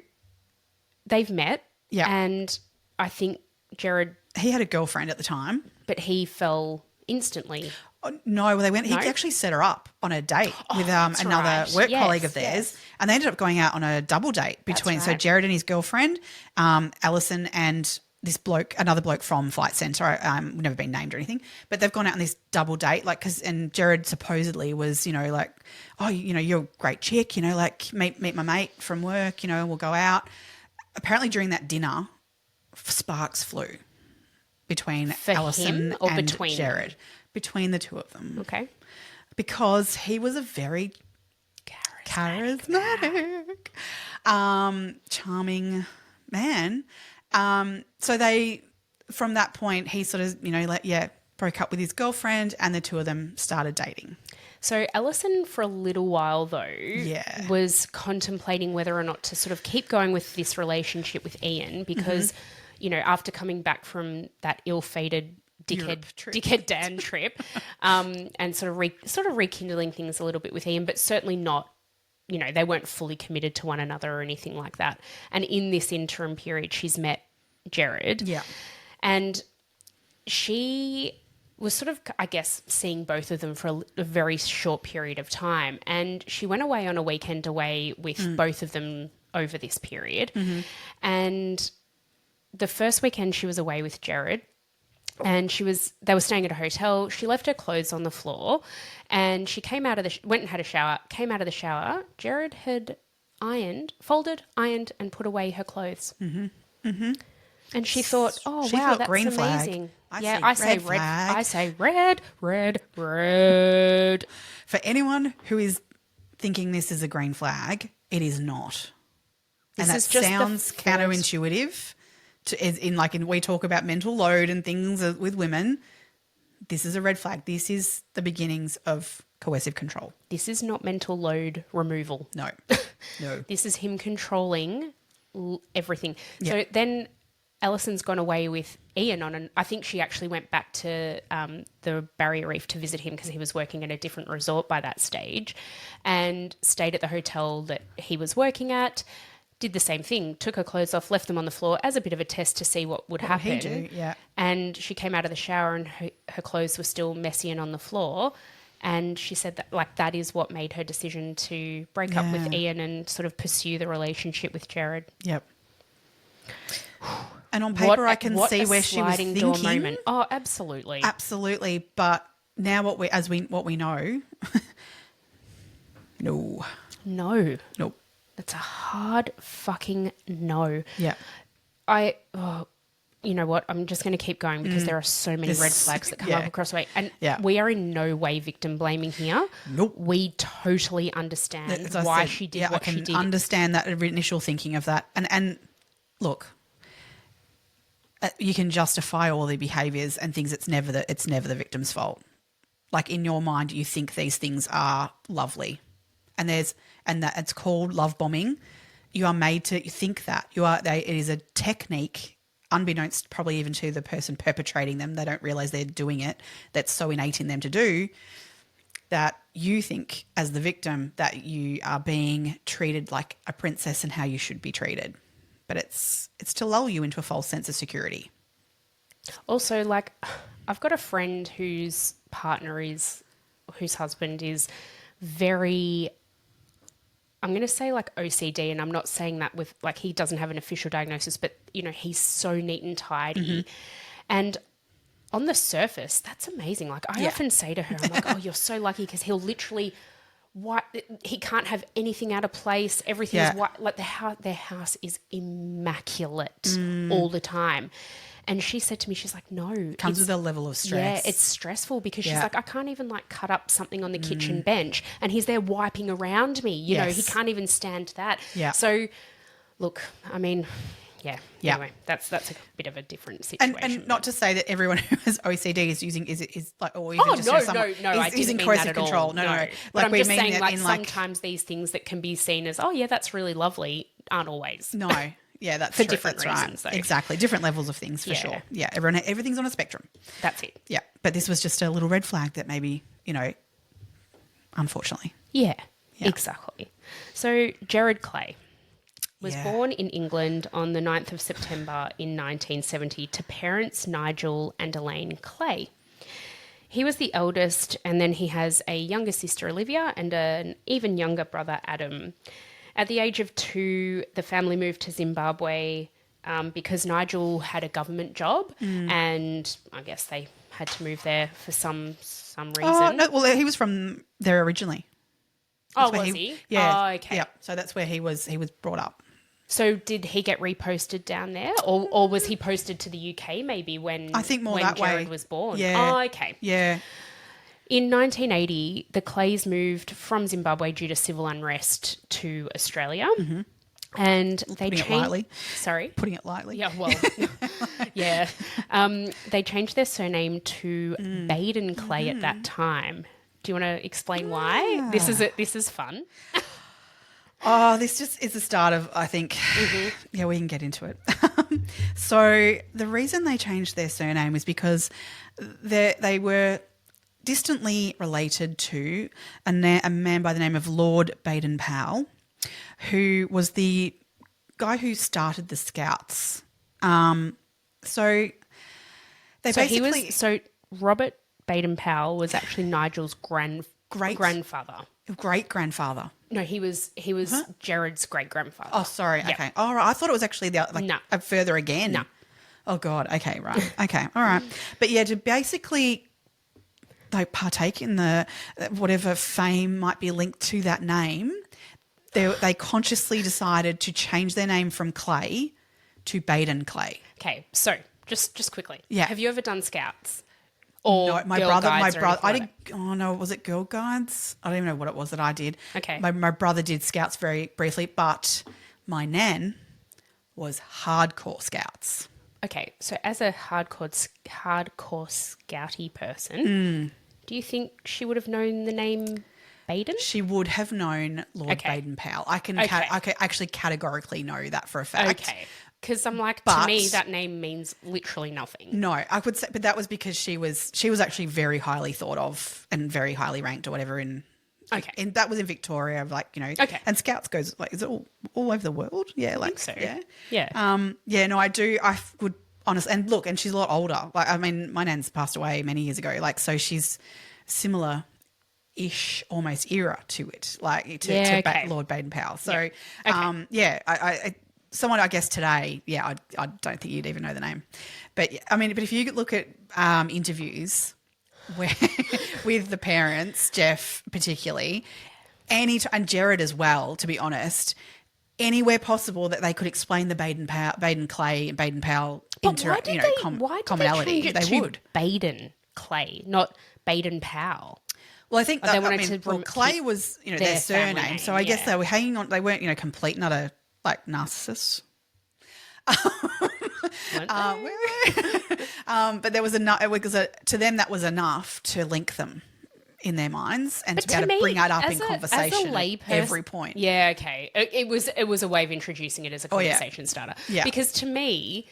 they've met. Yeah. And I think Gerard... He had a girlfriend at the time. But he fell instantly. Oh, no, well, they went. He actually set her up on a date with another work colleague of theirs, and they ended up going out on a double date between. So Gerard and his girlfriend, Alison, and this bloke, another bloke from Flight Centre. Never been named or anything, but they've gone out on this double date, and Gerard supposedly was, like, oh, you're a great chick, like meet my mate from work, and we'll go out. Apparently, during that dinner, sparks flew between Allison and Gerard. Between the two of them. Okay. Because he was a very charismatic charming man. So they, from that point, he sort of, broke up with his girlfriend, and the two of them started dating. So Alison, for a little while, though, was contemplating whether or not to sort of keep going with this relationship with Ian because, after coming back from that ill-fated dickhead Dan trip, and sort of rekindling things a little bit with Ian, but certainly not, they weren't fully committed to one another or anything like that. And in this interim period, she's met Gerard. Yeah. And she was sort of, I guess, seeing both of them for a very short period of time. And she went away on a weekend away with both of them over this period. Mm-hmm. And the first weekend she was away with Gerard, and they were staying at a hotel. She left her clothes on the floor, and she came out of went and had a shower, came out of the shower. Gerard had folded, ironed, and put away her clothes. Mm-hmm. Mm-hmm. And she thought, oh, wow, that's green amazing. I say red. I say red. For anyone who is thinking this is a green flag, it is not. And that sounds counterintuitive. We talk about mental load and things with women. This is a red flag. This is the beginnings of coercive control. This is not mental load removal. No. This is him controlling everything. Yep. So then Allison's gone away with Ian I think she actually went back to the Barrier Reef to visit him because he was working at a different resort by that stage, and stayed at the hotel that he was working at. Did the same thing, took her clothes off, left them on the floor as a bit of a test to see what would happen. He do, yeah. And she came out of the shower and her clothes were still messy and on the floor. And she said that is what made her decision to break up with Ian and sort of pursue the relationship with Gerard. Yep. And on paper, I can see where she was thinking. Door moment. Oh, absolutely, absolutely. But now what we know, no. Nope. That's a hard fucking no. Yeah. You know what? I'm just going to keep going because there are so many red flags that come up across the way. And we are in no way victim blaming here. Nope. We totally understand why she did what she did. I can understand that initial thinking of that. And look, you can justify all the behaviours and things. It's never the victim's fault. Like in your mind, you think these things are lovely. And that it's called love bombing. You are made to think that. It is a technique, unbeknownst probably even to the person perpetrating them. They don't realise they're doing it. That's so innate in them to do that you think as the victim that you are being treated like a princess and how you should be treated. But it's to lull you into a false sense of security. Also, I've got a friend whose husband is very, I'm going to say OCD, and I'm not saying that with he doesn't have an official diagnosis, but he's so neat and tidy. And on the surface, that's amazing. I often say to her, I'm like, oh, you're so lucky, because he'll literally he can't have anything out of place. Everything is white. Their house is immaculate all the time. And she said to me, she's like, no. Comes with a level of stress. Yeah, it's stressful because she's like, I can't even cut up something on the kitchen bench, and he's there wiping around me. You know, he can't even stand that. Yeah. So, look, I mean, Yeah. Yeah. Anyway, that's a bit of a different situation. And not to say that everyone who has OCD is using is like, or even just no, someone no, I is using didn't mean coercive that at control. all. No. But Like I'm we just mean saying, that like, in like sometimes these things that can be seen as, oh yeah, that's really lovely, aren't always. no. Yeah, that's For true. different That's reasons, right. though. Exactly, different levels of things for sure. Yeah, everything's on a spectrum. That's it. Yeah, but this was just a little red flag that maybe, unfortunately. Yeah, exactly. So Gerard Clay was Yeah. born in England on the 9th of September in 1970 to parents Nigel and Elaine Clay. He was the eldest, and then he has a younger sister, Olivia, and an even younger brother, Adam. At the age of 2, the family moved to Zimbabwe because Nigel had a government job, and I guess they had to move there for some reason. Oh, no, well, he was from there originally. That's where was he? Yeah. Oh, okay. Yeah, so that's where he was brought up. So did he get reposted down there, or was he posted to the UK maybe when I think more when that Gerard way. was born? Yeah. Oh, okay. Yeah. In 1980, the Clays moved from Zimbabwe due to civil unrest to Australia. Mm-hmm. And they Putting it changed. lightly. Sorry. Putting it lightly. Yeah, well, yeah. They changed their surname to Baden-Clay at that time. Do you want to explain why? This is fun. Oh, this just is the start of, I think, yeah, we can get into it. So the reason they changed their surname is because they were distantly related to a man by the name of Lord Baden-Powell, who was the guy who started the Scouts. So Robert Baden-Powell was actually Nigel's grandfather. Great-grandfather. No, he was Gerard's great-grandfather. Oh, sorry. Yeah. Okay. All right. I thought it was actually No. further again. No. Oh, God. Okay. Right. Okay. All right. But yeah, to basically partake in the whatever fame might be linked to that name, they consciously decided to change their name from Clay to Baden-Clay. Okay, so just quickly. Yeah. Have you ever done Scouts? Or No, my Girl brother, Guides or anything I like did. Oh no, was it Girl Guides? I don't even know what it was that I did. Okay. My brother did Scouts very briefly, but my nan was hardcore Scouts. Okay, so as a hardcore scouty person, do you think she would have known the name Baden? She would have known Lord Okay. Baden-Powell. I can Okay. actually categorically know that for a fact. Okay, because I'm like, to But- me, that name means literally nothing. No, I would say, but that was because she was actually very highly thought of and very highly ranked or whatever in. Okay. And that was in Victoria, Okay. And Scouts goes is it all over the world? Yeah, I think so. Yeah. Yeah. Yeah, no, I do. I would honestly, and look, and she's a lot older. Like, I mean, my nan's passed away many years ago. Like, so she's similar-ish, almost era to it, like to Lord Baden-Powell. So, I someone I guess today, I don't think you'd even know the name, but I mean, but if you look at interviews where with the parents, Jeff particularly, and Gerard as well, to be honest. Anywhere possible that they could explain the Baden-Clay and Baden-Powell commonality, they would. Baden-Clay, not Baden-Powell. Well, I think wanted Clay was their their family surname, name, so I guess yeah. they were hanging on. They weren't complete, not a narcissist. But there was enough. To them, that was enough to link them in their minds and to be able to bring that up in conversation at every point. Yeah, okay. It was a way of introducing it as a conversation starter. Yeah. Because to me,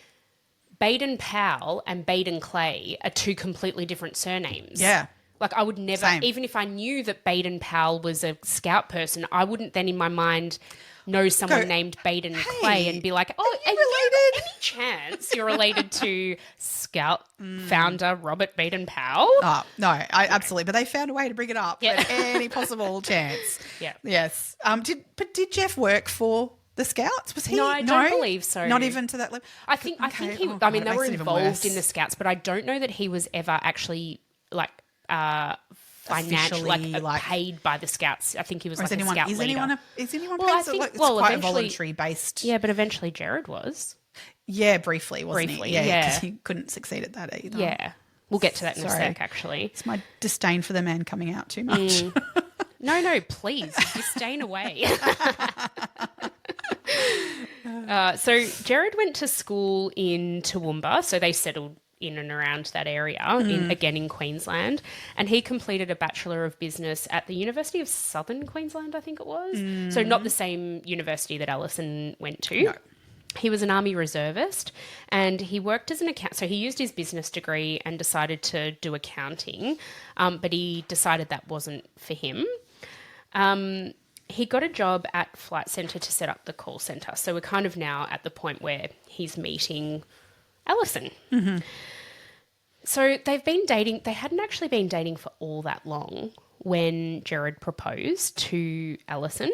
Baden-Powell and Baden-Clay are two completely different surnames. Yeah. Like, I would never, Same. even if I knew that Baden-Powell was a Scout person, I wouldn't then in my mind know someone named Baden-Clay and be like, oh, are you related? Any chance you're related to Scout founder Robert Baden-Powell? Oh, no, absolutely. But they found a way to bring it up at any possible chance. Yeah. Yes. Did Jeff work for the Scouts? Was he? No, I don't believe so. Not even to that level? I think he. Oh, I mean, God, they were it makes it even involved worse. in the Scouts, but I don't know that he was ever actually financially paid by the Scouts. I think he was like a Scout leader. Is anyone Well, paid? I think- It's well, quite a eventually- voluntary based. Yeah, but eventually Gerard was. Yeah, briefly, wasn't Briefly, he? yeah. because he couldn't succeed at that either. Yeah, we'll get to that in a Sorry. sec. Actually, It's my disdain for the man coming out too much. no, please, you're staying away. So Gerard went to school in Toowoomba, so they settled in and around that area, again in Queensland, and he completed a Bachelor of Business at the University of Southern Queensland, I think it was. So not the same university that Alison went to. No. He was an Army reservist and he worked as an accountant. So he used his business degree and decided to do accounting, but he decided that wasn't for him. He got a job at Flight Centre to set up the call centre. So we're kind of now at the point where he's meeting Alison. Mm-hmm. So they've been dating. They hadn't actually been dating for all that long when Gerard proposed to Alison.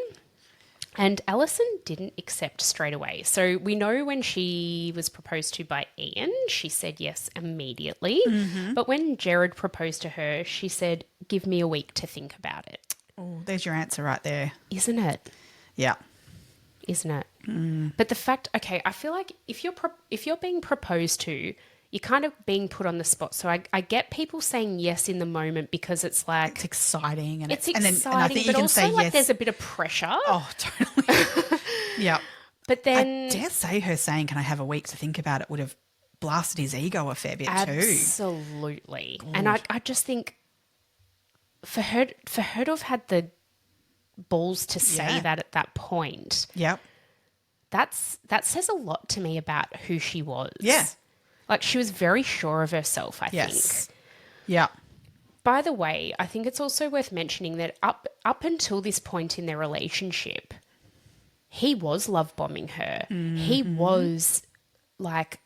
And Alison didn't accept straight away. So we know when she was proposed to by Ian, she said yes immediately. Mm-hmm. But when Gerard proposed to her, she said, give me a week to think about it. Oh, there's your answer right there. Isn't it? Yeah. Isn't it? Mm. But the fact, okay, I feel like if you're being proposed to, you're kind of being put on the spot. So I get people saying yes in the moment because it's like... It's exciting. And it's exciting, and I think but you can also say like yes. there's a bit of pressure. Oh, totally. Yeah. But then... I dare say her saying, can I have a week to think about it, would have blasted his ego a fair bit too. Absolutely. And I just think for her to have had the balls to say that at that point... Yep. That says a lot to me about who she was. Yeah. Like she was very sure of herself, I think. Yeah. By the way, I think it's also worth mentioning that up until this point in their relationship, he was love bombing her. Mm-hmm. He was like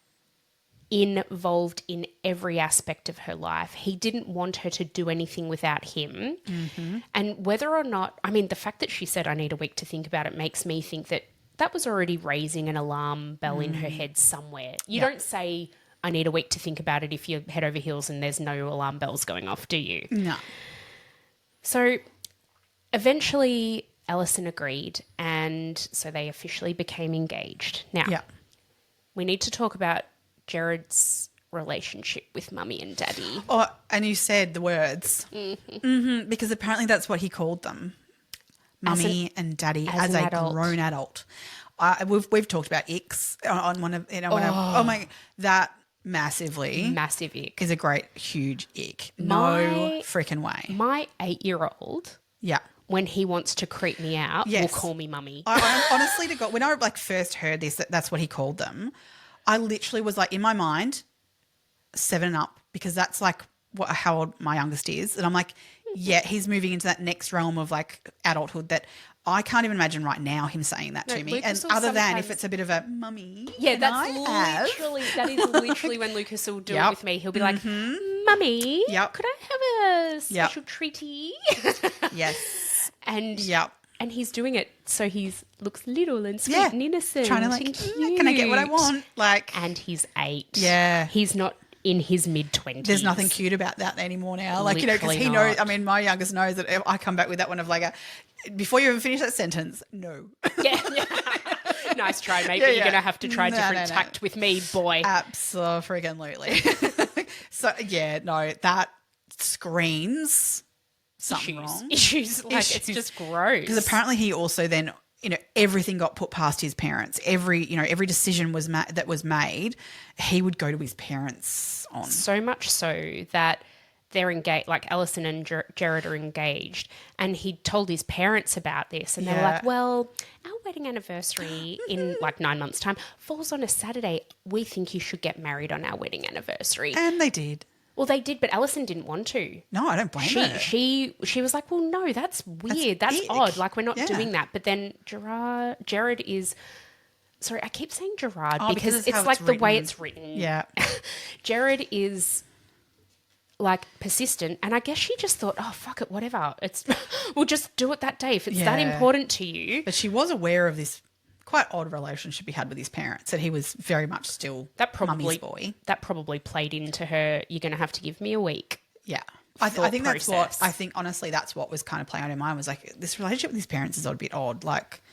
involved in every aspect of her life. He didn't want her to do anything without him. Mm-hmm. And whether or not, I mean, the fact that she said, I need a week to think about it makes me think that was already raising an alarm bell in her head somewhere. You don't say, I need a week to think about it if you're head over heels and there's no alarm bells going off, do you? No. So eventually Alison agreed and so they officially became engaged. Now, we need to talk about Gerard's relationship with Mummy and Daddy. Oh, and you said the words. Mm-hmm. Mm-hmm, because apparently that's what he called them. Mummy and Daddy as a grown adult. We've talked about icks on one of that massive ick is a great huge ick. No freaking way. My 8-year-old, when he wants to creep me out, will call me Mummy. I honestly to God, when I first heard this, that's what he called them. I literally was like in my mind, 7 and up, because that's like how old my youngest is, and I'm like. Yeah, he's moving into that next realm of like adulthood that I can't even imagine right now him saying that to me. Lucas and other than if it's a bit of a mummy. Yeah, that is literally when Lucas will do it with me. He'll be like, Mummy, could I have a special treaty? Yes. And he's doing it so he looks little and sweet and innocent. Trying to like, can I get what I want? And he's 8. Yeah. He's not in his mid-20s. There's nothing cute about that anymore now. Like, because he knows, I mean, my youngest knows that if I come back with that one of like before you even finish that sentence, no. Yeah. Nice try, mate, but you're going to have to try different tact with me, boy. Absolutely. So, that screams something wrong. Issues. It's just gross. Because apparently he also then... everything got put past his parents. Every decision that was made, he would go to his parents on. So much so that they're engaged, like Alison and Gerard are engaged, and he told his parents about this, and they were like, well, our wedding anniversary in like 9 months' time falls on a Saturday. We think you should get married on our wedding anniversary. And they did. Well, they did, but Alison didn't want to. No, I don't blame her. She was like, well, no, that's weird. That's odd. Like, we're not doing that. But then Gerard is... Sorry, I keep saying Gerard because it's like the way it's written. Yeah. Gerard is like persistent, and I guess she just thought, oh, fuck it, whatever. We'll just do it that day if it's that important to you. But she was aware of this quite odd relationship he had with his parents, that he was very much still mummy's boy. That probably played into her, you're going to have to give me a week. Yeah. I think that's what, honestly, that's what was kind of playing on her mind, was like, this relationship with his parents is a bit odd. Like,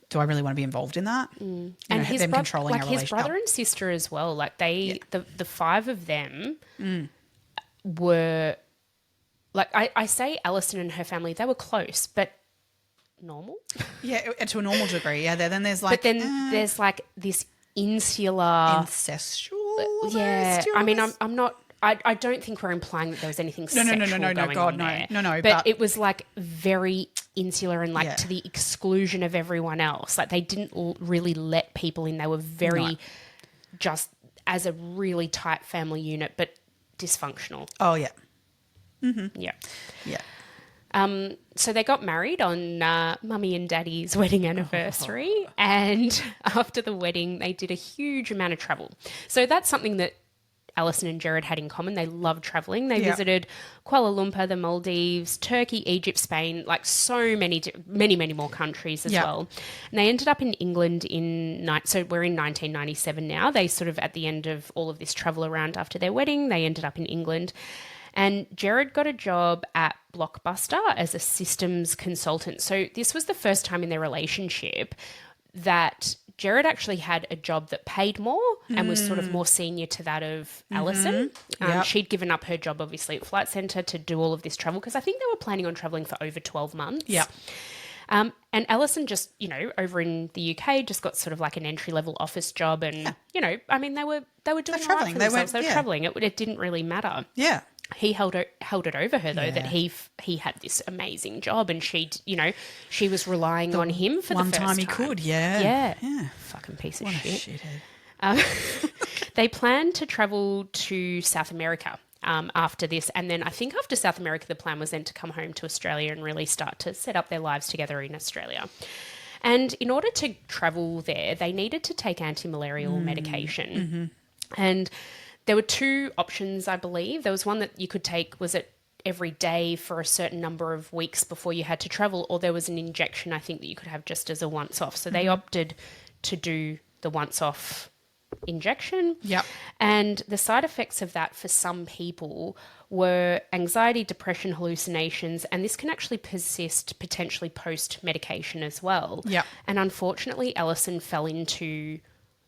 do I really want to be involved in that? Mm. And his controlling like his brother and sister as well. Like the 5 of them were, like I say Alison and her family, they were close, but normal. Yeah, to a normal degree. Yeah, then there's like... But then there's like this insular... incestual? Yeah. I mean, I'm not... I don't think we're implying that there was anything sexual going on there. No. But it was like very insular and like Yeah. to the exclusion of everyone else. Like they didn't really let people in. They were very just as a really tight family unit, but dysfunctional. Oh, yeah. Yeah. Yeah. So they got married on Mummy and Daddy's wedding anniversary, and after the wedding, they did a huge amount of travel. So that's something that Alison and Gerard had in common. They loved travelling. They visited Kuala Lumpur, the Maldives, Turkey, Egypt, Spain, like so many more countries as well. And they ended up in England so we're in 1997 now. They sort of, at the end of all of this travel around after their wedding, they ended up in England. And Gerard got a job at Blockbuster as a systems consultant. So this was the first time in their relationship that Gerard actually had a job that paid more and was sort of more senior to that of Alison. She'd given up her job, obviously, at Flight Centre to do all of this travel because I think they were planning on travelling for over 12 months. Yeah. And Alison just, over in the UK, just got sort of like an entry-level office job and, I mean, they were doing all right for themselves. They were travelling. It didn't really matter. Yeah. He held it over her though that he had this amazing job and she was relying on him for the first time. One time he could, yeah. Fucking piece of What shit. A shithead. They planned to travel to South America after this, and then I think after South America the plan was then to come home to Australia and really start to set up their lives together in Australia. And in order to travel there, they needed to take anti-malarial medication. And there were two options, I believe. There was one that you could take, was it every day for a certain number of weeks before you had to travel, or there was an injection, I think, that you could have just as a once-off. So they opted to do the once-off injection. Yep. And the side effects of that for some people were anxiety, depression, hallucinations, and this can actually persist potentially post-medication as well. Yep. And unfortunately, Alison fell into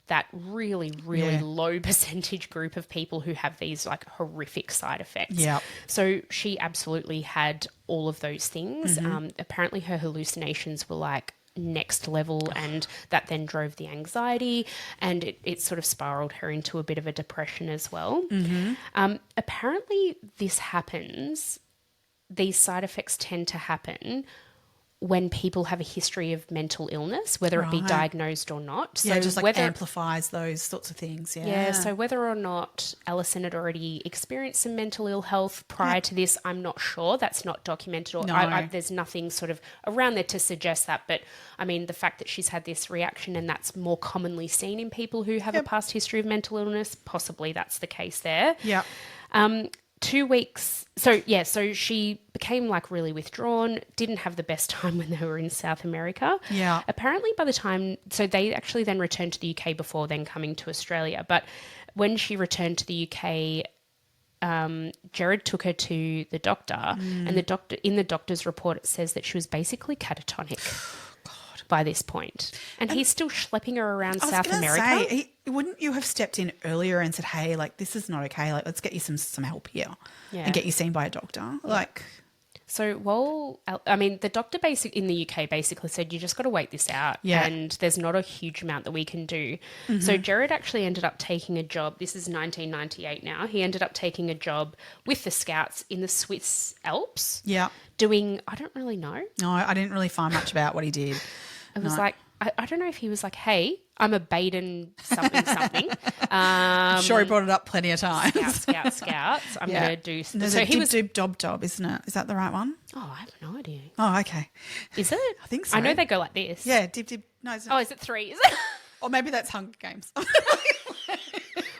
that really, really low percentage group of people who have these like horrific side effects. Yeah. So she absolutely had all of those things. Apparently her hallucinations were like next level and that then drove the anxiety and it sort of spiraled her into a bit of a depression as well. Apparently these side effects tend to happen when people have a history of mental illness, whether it be diagnosed or not. So just like amplifies those sorts of things. Yeah, so whether or not Alison had already experienced some mental ill health prior to this, I'm not sure. That's not documented. Or there's nothing sort of around there to suggest that. But, I mean, the fact that she's had this reaction and that's more commonly seen in people who have a past history of mental illness, possibly that's the case there. Yeah. 2 weeks. So she became like really withdrawn, didn't have the best time when they were in South America. Yeah. Apparently by the time, so they actually then returned to the UK before then coming to Australia. But when she returned to the UK, Gerard took her to the doctor and in the doctor's report, it says that she was basically catatonic. By this point. And he's still schlepping her around South America. Wouldn't you have stepped in earlier and said, hey, like, this is not okay. Like, let's get you some help here and get you seen by a doctor. Like, so, the doctor in the UK basically said, you just got to wait this out. Yeah. And there's not a huge amount that we can do. So Gerard actually ended up taking a job. This is 1998 now. He ended up taking a job with the Scouts in the Swiss Alps. Yeah. Doing, I don't really know. No, I didn't really find much about what he did. It was like, I don't know if he was like, hey, I'm a Baden something. I'm sure he brought it up plenty of times. Scouts. I'm going to do... So he was... Dob, isn't it? Is that the right one? Oh, I have no idea. Oh, okay. Is it? I think so. I know they go like this. Yeah, dib. No, it's not. Oh, is it 3? Is it? Or maybe that's Hunger Games.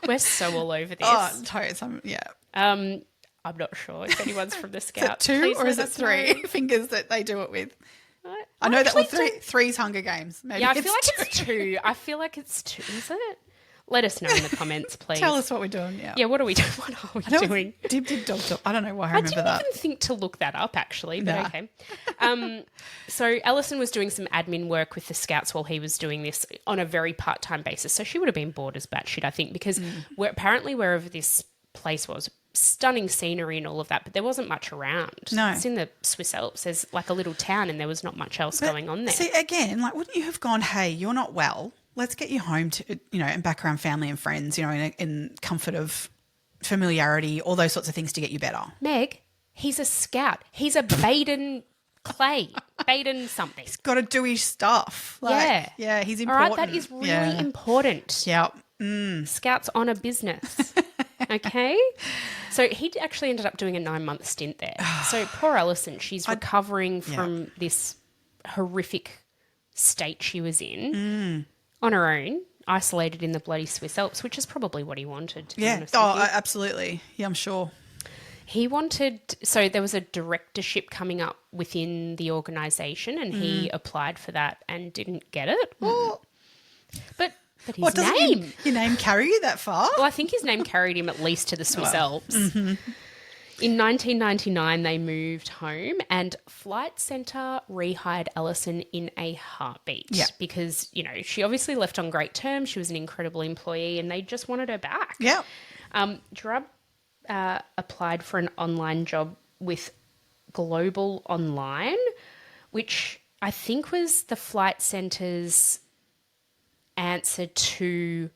We're so all over this. Oh, totes. Yeah. I'm not sure if anyone's from the Scouts. Is it 2 Please or is it 3 know. fingers that they do it with? I know that three's Hunger Games. Maybe I feel like it's 2. I feel like it's 2. Is it? Let us know in the comments, please. Tell us what we're doing. Yeah. What are we doing? What are we doing? Dib, dob. I don't know why I remember that. I didn't even think to look that up, actually, but okay. So Alison was doing some admin work with the Scouts while he was doing this on a very part-time basis. So she would have been bored as batshit, I think, because apparently wherever this place was, stunning scenery and all of that, but there wasn't much around. No. It's in the Swiss Alps. There's like a little town and there was not much else going on there. See, again, like, wouldn't you have gone, hey, you're not well, let's get you home to, and back around family and friends, in comfort of familiarity, all those sorts of things to get you better. Meg, he's a scout. He's a Baden-Clay. Baden something. He's got to do his stuff. Yeah, he's All important. right, that is really important. Yeah. Scouts on a business. Okay? So he actually ended up doing a 9-month stint there. So poor Alison, she's recovering from this horrific state she was in on her own, isolated in the bloody Swiss Alps, which is probably what he wanted, to be honest with you. Absolutely. Yeah, I'm sure. He wanted, so there was a directorship coming up within the organisation and he applied for that and didn't get it. But his name. Your name carry you that far? Well, I think his name carried him at least to the Swiss Alps. In 1999, they moved home and Flight Centre rehired Alison in a heartbeat because, she obviously left on great terms. She was an incredible employee and they just wanted her back. Yeah. Gerard applied for an online job with Global Online, which I think was the Flight Centre's answer to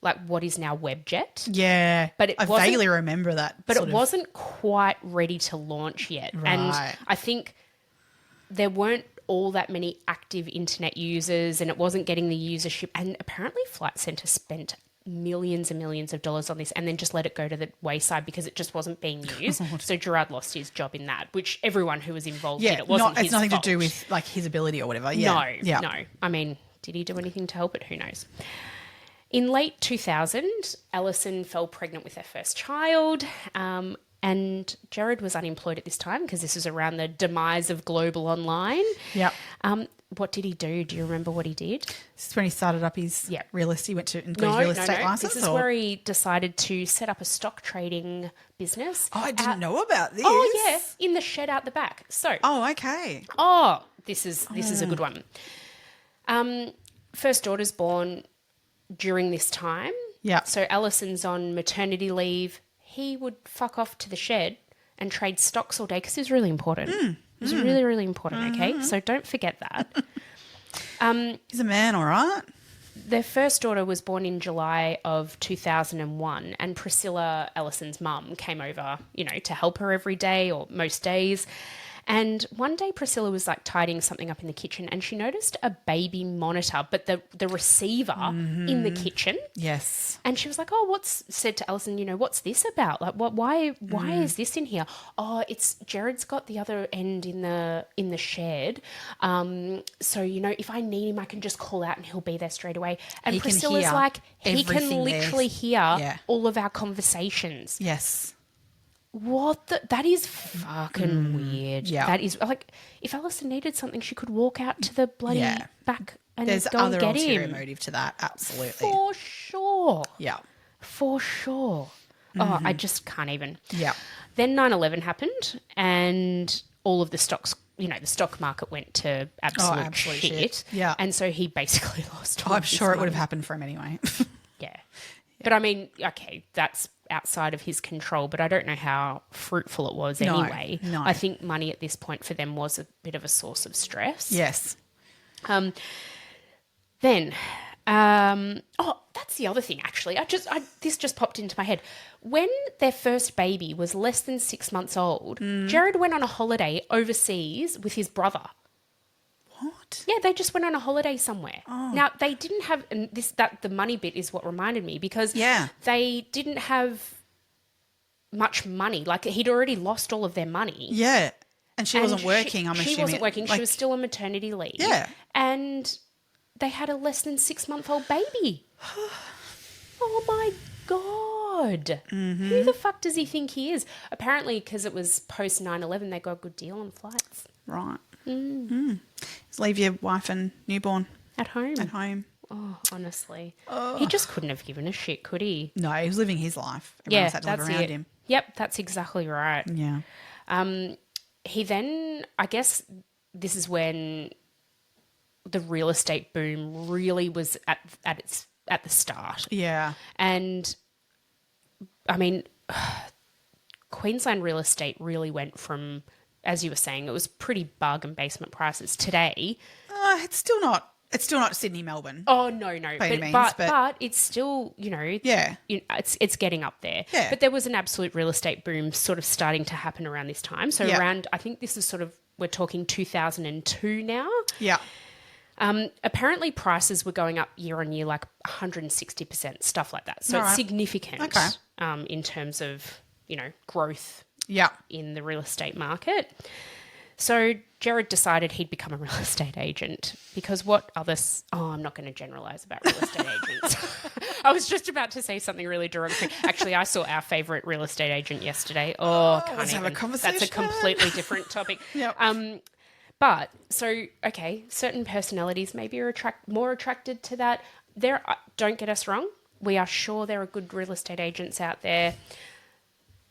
like what is now Webjet. Yeah. But I vaguely remember that. But it wasn't quite ready to launch yet. Right. And I think there weren't all that many active internet users and it wasn't getting the usership. And apparently Flight Centre spent millions and millions of dollars on this and then just let it go to the wayside because it just wasn't being used. So Gerard lost his job in that, which everyone who was involved in it wasn't his it's nothing fault. to do with like his ability or whatever. Yeah. No. I mean, did he do anything to help it? Who knows? In late 2000, Alison fell pregnant with her first child, and Gerard was unemployed at this time because this was around the demise of Global Online. Yep. What did he do? Do you remember what he did? This is when he started up his real estate. He went to his real estate license. This is where he decided to set up a stock trading business. Oh, I didn't know about this. Oh, yeah, in the shed out the back. So. Oh, okay. Oh, this is a good one. First daughter's born during this time. Yeah. So Alison's on maternity leave. He would fuck off to the shed and trade stocks all day because it was really important. It was really, really important, okay? So don't forget that. He's a man, all right. Their first daughter was born in July of 2001 and Priscilla, Alison's mum, came over, to help her every day or most days. And one day Priscilla was like tidying something up in the kitchen and she noticed a baby monitor, but the receiver in the kitchen. Yes. And she was like, said to Alison, what's this about? Like, why is this in here? Oh, it's Gerard's got the other end in the shed. So, if I need him, I can just call out and he'll be there straight away. And Priscilla's like, he can literally hear all of our conversations. Yes. That is fucking weird. Yeah. That is like, if Alison needed something, she could walk out to the bloody back and There's go and get him. There's other ulterior motive to that, absolutely. For sure. Yeah. For sure. Oh, I just can't even. Yeah. Then 9/11 happened and all of the stocks, the stock market went to absolute shit. Yeah. And so he basically lost all I'm of his sure it would money. have happened for him anyway. Yeah. But I mean, okay, that's outside of his control, but I don't know how fruitful it was anyway. No. I think money at this point for them was a bit of a source of stress. Yes. Then, that's the other thing actually. This just popped into my head. When their first baby was less than 6 months old, Gerard went on a holiday overseas with his brother. What? Yeah, they just went on a holiday somewhere. Oh. Now, they didn't have, and the money bit is what reminded me because they didn't have much money. Like, he'd already lost all of their money. Yeah. And she wasn't working, I'm assuming. She wasn't working. She was still on maternity leave. Yeah. And they had a less than 6 month old baby. Oh, my God. Mm-hmm. Who the fuck does he think he is? Apparently, because it was post 9/11, they got a good deal on flights. Right. Just leave your wife and newborn at home. At home. Oh, honestly. He just couldn't have given a shit, could he? No, he was living his life. Everyone had to live around him. Yep, that's exactly right. Yeah. He then, I guess this is when the real estate boom really was at the start. Yeah. And I mean, Queensland real estate really went from, as you were saying, it was pretty bargain basement prices. Today, It's still not. It's still not Sydney, Melbourne. oh no, by any means, but it's still, Yeah. it's getting up there. Yeah. But there was an absolute real estate boom sort of starting to happen around this time. So Yeah. around, I think this is sort of, we're talking 2002 now. Yeah. Apparently prices were going up year on year, like 160%, stuff like that. So All it's right. significant Okay. in terms of, growth Yeah. in the real estate market. So Gerard decided he'd become a real estate agent because what others... Oh, I'm not going to generalise about real estate agents. I was just about to say something really derogatory. Actually, I saw our favourite real estate agent yesterday. Oh, can't let's have a even. conversation. That's a completely different topic. Yep. But, so, okay, certain personalities maybe are more attracted to that. Don't get us wrong. We are sure there are good real estate agents out there.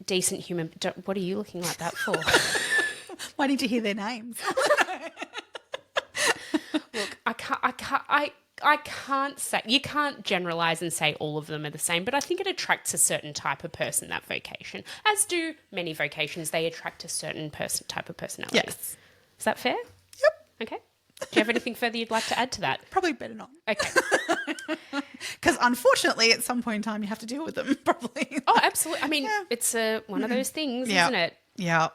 Decent human... What are you looking like that for? Why did you hear their names? Look, I can't say, you can't generalize and say all of them are the same, but I think it attracts a certain type of person, that vocation. As do many vocations, they attract a certain type of personality. Yes. Is that fair? Yep. Okay. Do you have anything further you'd like to add to that? Probably better not. Okay. Because unfortunately, at some point in time, you have to deal with them, probably. Oh, absolutely. I mean, it's one of those things, Yeah. isn't it? Yeah.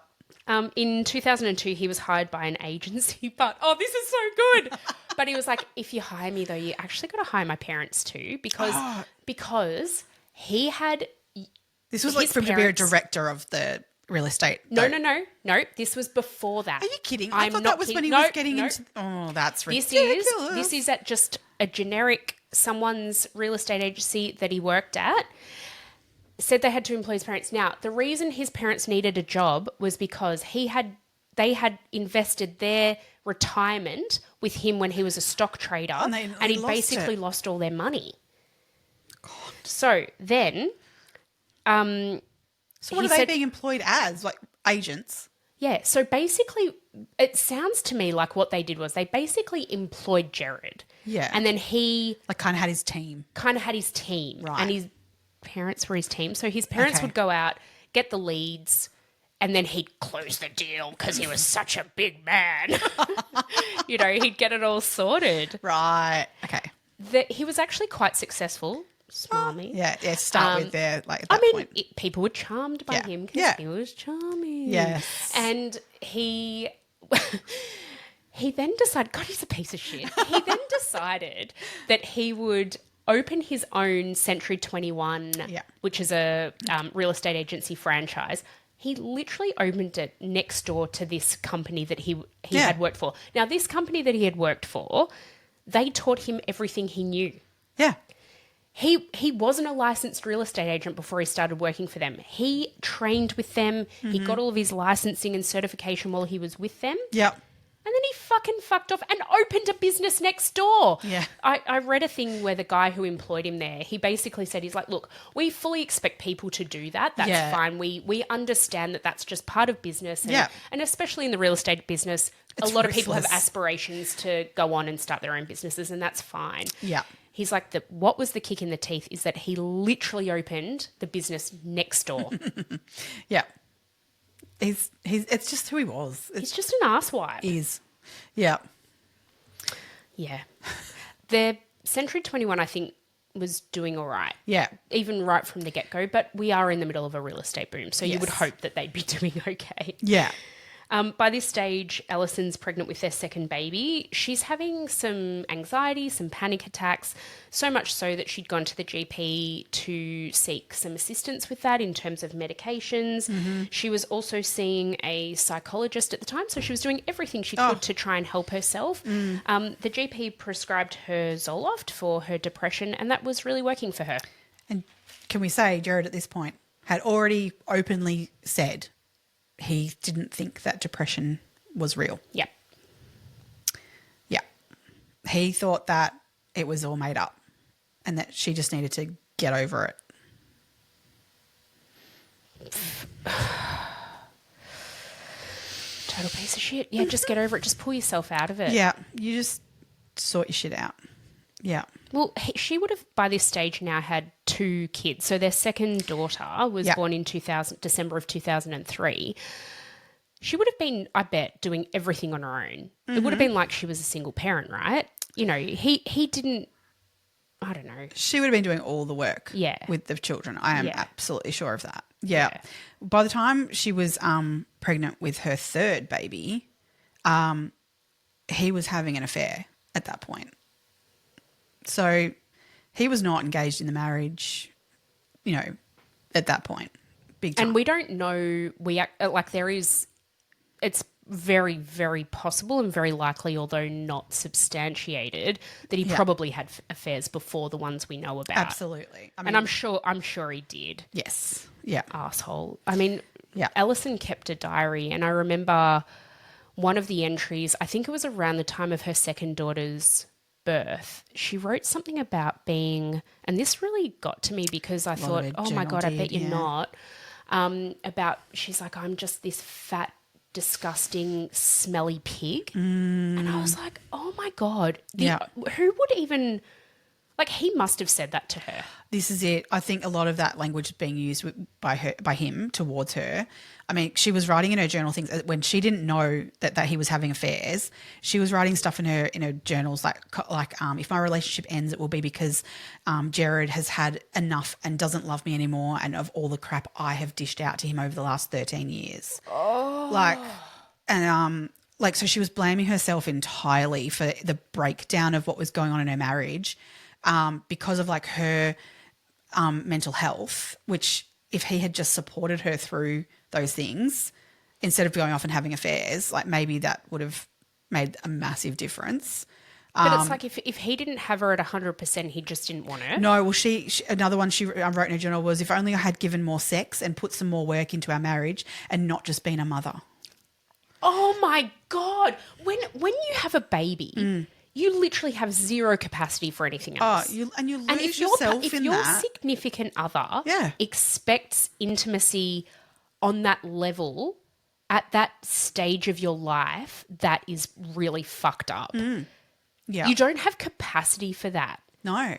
In 2002, he was hired by an agency, but, this is so good. But he was like, if you hire me, though, you actually got to hire my parents too, because he had... This was like from to be a director of the real estate. No. This was before that. Are you kidding? I'm I thought not that was when kidding. he was getting into... Oh, that's ridiculous. This is at just a generic someone's real estate agency that he worked at. Said they had to employ his parents. Now, the reason his parents needed a job was because they had invested their retirement with him when he was a stock trader, and he basically lost all their money. God. So then... so what are they being employed as? Like agents? Yeah, so basically it sounds to me like what they did was they basically employed Gerard. Yeah. And then he... Like kind of had his team. Right. And his parents were his team. So his parents would go out, get the leads, and then he'd close the deal because he was such a big man. He'd get it all sorted. Right. Okay. He was actually quite successful. Smile me. Yeah. Start with there. Like at that point. People were charmed by him because he was charming. Yes. And he then decided, God, he's a piece of shit. He then decided that he would open his own Century 21, which is a real estate agency franchise. He literally opened it next door to this company that he had worked for. Now, this company that he had worked for, they taught him everything he knew. Yeah. He wasn't a licensed real estate agent before he started working for them. He trained with them. Mm-hmm. He got all of his licensing and certification while he was with them. Yep. And then he fucking fucked off and opened a business next door. Yeah. I read a thing where the guy who employed him there, he basically said, he's like, look, we fully expect people to do that. That's fine. We understand that that's just part of business. And especially in the real estate business, a lot of people have aspirations to go on and start their own businesses, and that's fine. Yeah. He's like, what was the kick in the teeth is that he literally opened the business next door. Yeah. It's just who he was. He's just an asswipe. Yeah. Yeah. The Century 21, I think, was doing all right. Yeah. Even right from the get-go, but we are in the middle of a real estate boom, so you would hope that they'd be doing okay. Yeah. By this stage, Allison's pregnant with their second baby. She's having some anxiety, some panic attacks, so much so that she'd gone to the GP to seek some assistance with that in terms of medications. Mm-hmm. She was also seeing a psychologist at the time, so she was doing everything she could to try and help herself. The GP prescribed her Zoloft for her depression, and that was really working for her. And can we say Gerard at this point had already openly said he didn't think that depression was real. Yep. Yeah. He thought that it was all made up and that she just needed to get over it. Total piece of shit. Yeah, just get over it. Just pull yourself out of it. Yeah. You just sort your shit out. Yeah. Well, she would have by this stage now had 2 kids. So their second daughter was born in December of 2003. She would have been, I bet, doing everything on her own. It would have been like she was a single parent, right? You know, he didn't, I don't know. She would have been doing all the work with the children. I am absolutely sure of that. Yeah. By the time she was pregnant with her third baby, he was having an affair at that point. So he was not engaged in the marriage, you know, at that point. Big time. And we don't know, it's very, very possible and very likely, although not substantiated, that he probably had affairs before the ones we know about. Absolutely. I mean, and I'm sure he did. Yes. Yeah. Asshole. I mean, Alison kept a diary, and I remember one of the entries, I think it was around the time of her second daughter's birth, she wrote something about being, and this really got to me because I thought, oh my God, I bet you're not. She's like, I'm just this fat, disgusting, smelly pig. And I was like, oh my God, who would even, like, he must have said that to her. This is it. I think a lot of that language is being used by him towards her. I mean, she was writing in her journal things when she didn't know that he was having affairs. She was writing stuff in her journals like if my relationship ends, it will be because Gerard has had enough and doesn't love me anymore, and of all the crap I have dished out to him over the last 13 years. So she was blaming herself entirely for the breakdown of what was going on in her marriage because of like her mental health, which if he had just supported her through those things instead of going off and having affairs, like maybe that would have made a massive difference. But it's like if he didn't have her at 100%, he just didn't want her. No, well, she another one she wrote in her journal was, if only I had given more sex and put some more work into our marriage and not just been a mother. Oh my God. When you have a baby, you literally have zero capacity for anything else. You lose yourself in that. If your significant other expects intimacy on that level at that stage of your life, that is really fucked up. Yeah. You don't have capacity for that. No.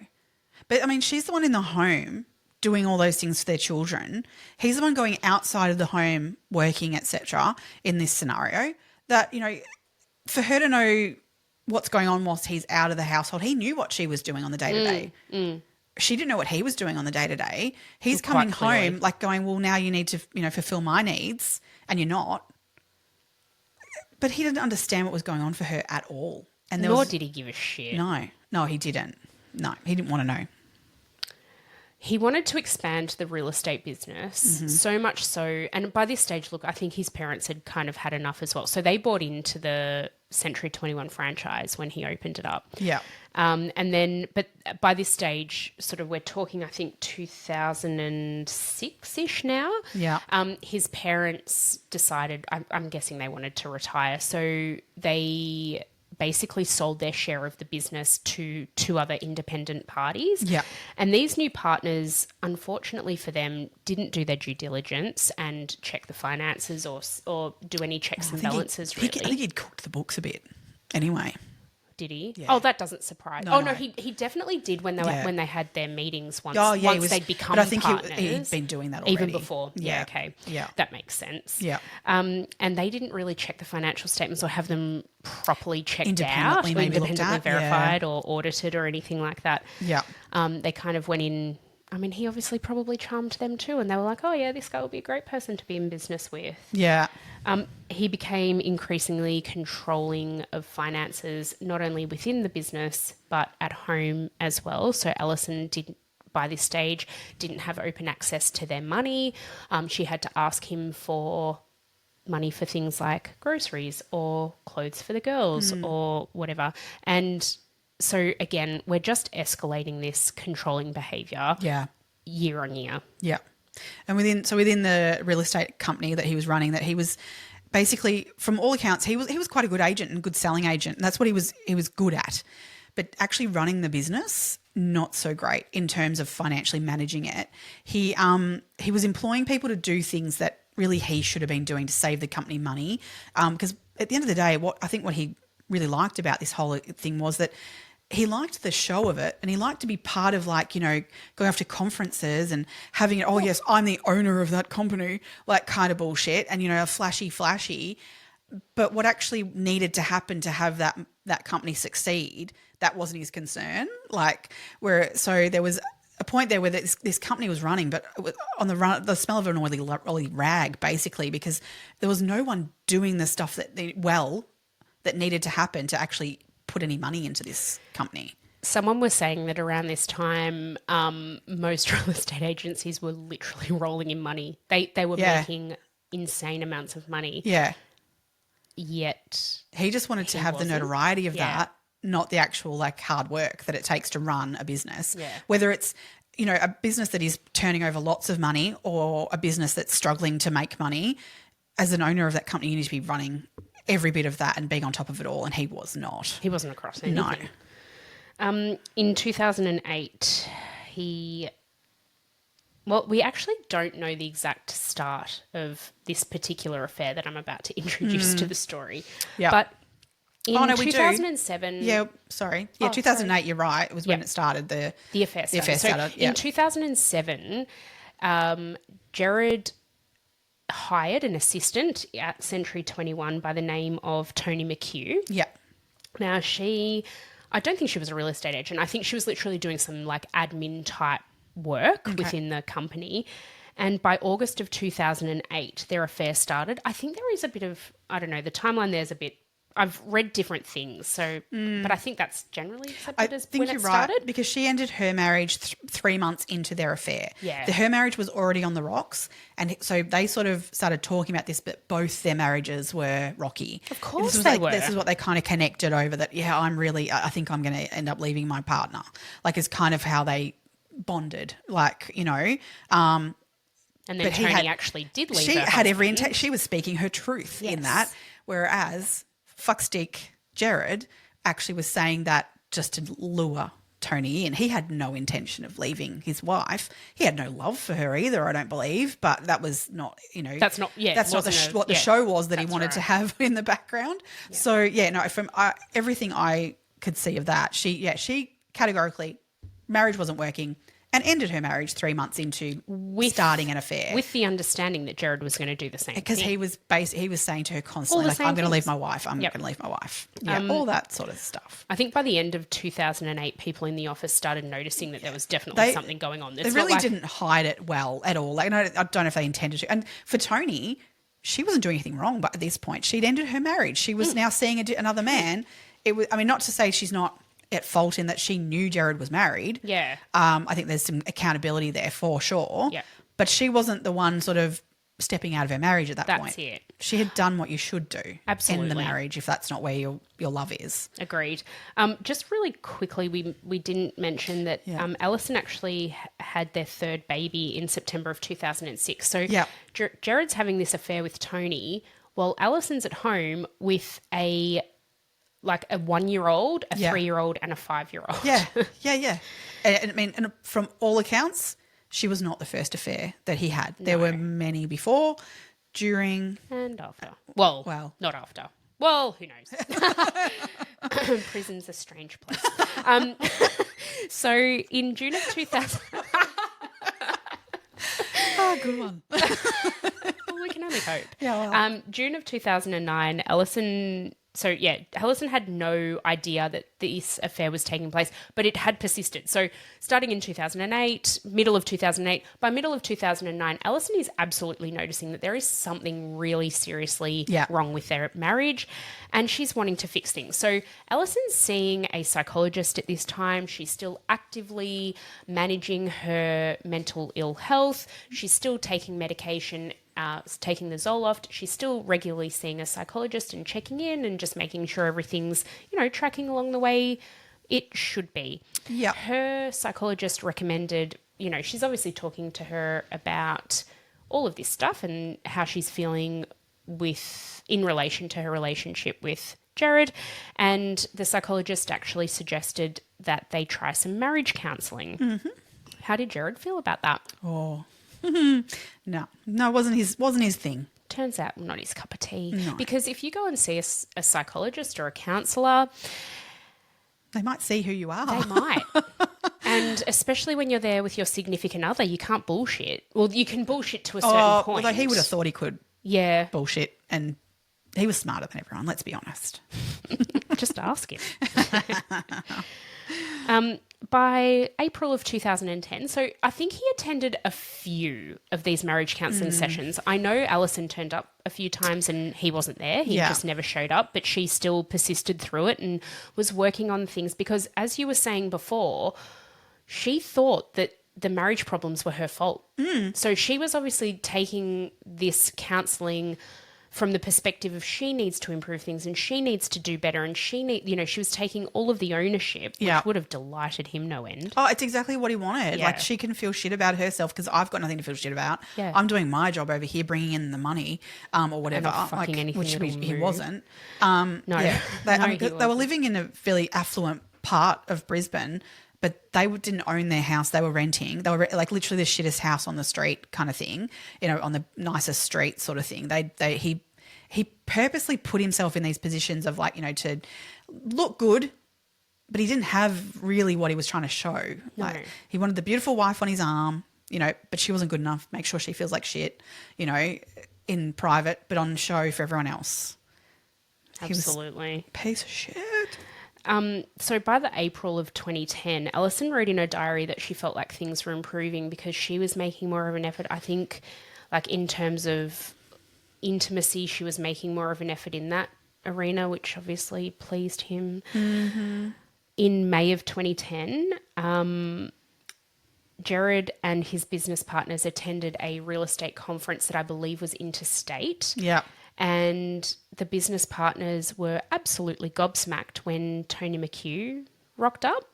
But, I mean, she's the one in the home doing all those things for their children. He's the one going outside of the home, working, etc. in this scenario. That, you know, for her to know what's going on whilst he's out of the household, he knew what she was doing on the day-to-day. She didn't know what he was doing on the day-to-day. He's coming home like going, well, now you need to, you know, fulfill my needs, and you're not. But he didn't understand what was going on for her at all. And Nor did he give a shit. No, he didn't. No, he didn't want to know. He wanted to expand the real estate business, so much so, and by this stage, look, I think his parents had kind of had enough as well. So they bought into the Century 21 franchise when he opened it up. Yeah. And then, but by this stage, sort of we're talking, I think, 2006-ish now. Yeah. His parents decided, I'm guessing they wanted to retire, so they basically sold their share of the business to 2 other independent parties. Yeah. And these new partners, unfortunately for them, didn't do their due diligence and check the finances or do any checks and balances, really. I think he'd cooked the books a bit anyway. Did he? Yeah. Oh, that doesn't surprise. No, no, he definitely did when they had their meetings once. They'd become but I think partners. he'd been doing that already. Even before. Yeah, okay. Yeah. That makes sense. Yeah. And they didn't really check the financial statements or have them properly checked out, or maybe independently verified or audited or anything like that. Yeah. They kind of went in. I mean, he obviously probably charmed them too, and they were like, oh yeah, this guy will be a great person to be in business with. Yeah. He became increasingly controlling of finances, not only within the business, but at home as well. So Alison by this stage, didn't have open access to their money. She had to ask him for money for things like groceries or clothes for the girls or whatever. And so, again, we're just escalating this controlling behaviour year on year. Yeah. And within the real estate company that he was running, that he was basically, from all accounts, he was quite a good agent and good selling agent. And that's what he was good at. But actually running the business, not so great in terms of financially managing it. He was employing people to do things that really he should have been doing to save the company money. Because at the end of the day, what he really liked about this whole thing was that he liked the show of it, and he liked to be part of, like, you know, going off to conferences and having it, oh, yes, I'm the owner of that company, like kind of bullshit, and, you know, flashy. But what actually needed to happen to have that company succeed, that wasn't his concern. Like, so there was a point there where this company was running, but it was on the smell of an oily rag, basically, because there was no one doing the stuff that needed to happen to actually put any money into this company. Someone was saying that around this time, most real estate agencies were literally rolling in money. They were making insane amounts of money. Yeah. Yet he just wanted to have the notoriety of that, not the actual, like, hard work that it takes to run a business. Yeah. Whether it's, you know, a business that is turning over lots of money or a business that's struggling to make money, as an owner of that company, you need to be running every bit of that and being on top of it all, and he was not. He wasn't across anything. No. In 2008, we actually don't know the exact start of this particular affair that I'm about to introduce to the story. Yeah. But in 2007... Yeah, sorry. Yeah, 2008, sorry. You're right. It was when it started. The affair started. In 2007, Gerard hired an assistant at Century 21 by the name of Tony McHugh. Yeah. Now, I don't think she was a real estate agent. I think she was literally doing some, like, admin type work within the company. And by August of 2008, their affair started. I think there is a bit of, I don't know, the timeline there's a bit, I've read different things, so, but I think that's generally accepted as when it started. Right, because she ended her marriage 3 months into their affair. Yeah. Her marriage was already on the rocks, and so they sort of started talking about this, but both their marriages were rocky. Of course they were. This is what they kind of connected over, that, I think I'm going to end up leaving my partner. Like, it's kind of how they bonded, like, you know. And then Tony actually did leave her husband. She had every intent. She was speaking her truth in that, whereas fuckstick Gerard actually was saying that just to lure Tony in. He had no intention of leaving his wife. He had no love for her either, I don't believe, but that was not, you know. That's not what the show was that he wanted to have in the background. Yeah. So, from everything I could see of that, she categorically, marriage wasn't working, and ended her marriage 3 months into starting an affair. With the understanding that Gerard was going to do the same thing. Because he was saying to her constantly, like, I'm going to leave my wife. I'm going to leave my wife. Yeah, all that sort of stuff. I think by the end of 2008, people in the office started noticing that there was definitely something going on. They really didn't hide it well at all. Like, I don't know if they intended to. And for Tony, she wasn't doing anything wrong, but at this point, she'd ended her marriage. She was now seeing another man. It was, I mean, not to say she's not at fault in that she knew Gerard was married. Yeah. I think there's some accountability there for sure. Yeah. But she wasn't the one sort of stepping out of her marriage at that point. That's it. She had done what you should do in the marriage if that's not where your love is. Agreed. Just really quickly, we didn't mention that Alison actually had their third baby in September of 2006. So Gerard's having this affair with Tony while Alison's at home with a 1-year-old, a 3-year-old, and a 5-year-old. Yeah. And I mean, and from all accounts, she was not the first affair that he had. There were many before, during, and after. Well, not after. Well, who knows? Prison's a strange place. So in June of 2000... Oh, good one. Well, we can only hope. Yeah. Well. June of 2009, Allison had no idea that this affair was taking place, but it had persisted. So starting in 2008, middle of 2008, by middle of 2009, Allison is absolutely noticing that there is something really seriously wrong with their marriage, and she's wanting to fix things. So Allison's seeing a psychologist at this time. She's still actively managing her mental ill health. She's still taking medication, taking the Zoloft. She's still regularly seeing a psychologist and checking in and just making sure everything's, tracking along the way it should be. Yeah. Her psychologist recommended, she's obviously talking to her about all of this stuff and how she's feeling in relation to her relationship with Gerard. And the psychologist actually suggested that they try some marriage counselling. Mm-hmm. How did Gerard feel about that? Oh, no, it wasn't his thing. Turns out not his cup of tea. No. Because if you go and see a psychologist or a counsellor, They might see who you are. They might. And especially when you're there with your significant other, you can't bullshit. Well, you can bullshit to a certain point. Although he would have thought he could bullshit, and he was smarter than everyone, let's be honest. Just ask him. By April of 2010, so I think he attended a few of these marriage counselling sessions. I know Alison turned up a few times and he wasn't there. He just never showed up, but she still persisted through it and was working on things because, as you were saying before, she thought that the marriage problems were her fault. So she was obviously taking this counselling from the perspective of she needs to improve things and she needs to do better and she was taking all of the ownership, which would have delighted him no end. Oh, it's exactly what he wanted. Yeah. Like, she can feel shit about herself because I've got nothing to feel shit about. Yeah. I'm doing my job over here, bringing in the money or whatever. And not fucking anything which that'll he move. wasn't. No. Yeah. No, They were living in a fairly affluent part of Brisbane, but they didn't own their house. They were renting. They were like literally the shittest house on the street kind of thing, on the nicest street sort of thing. He purposely put himself in these positions of to look good, but he didn't have really what he was trying to show. No. Like, he wanted the beautiful wife on his arm, but she wasn't good enough. Make sure she feels like shit, in private, but on show for everyone else. Absolutely. He was a piece of shit. So by the April of 2010, Alison wrote in her diary that she felt like things were improving because she was making more of an effort. I think, like, in terms of intimacy, she was making more of an effort in that arena, which obviously pleased him. In May of 2010, Gerard and his business partners attended a real estate conference that I believe was interstate. Yeah. And the business partners were absolutely gobsmacked when Tony McHugh rocked up.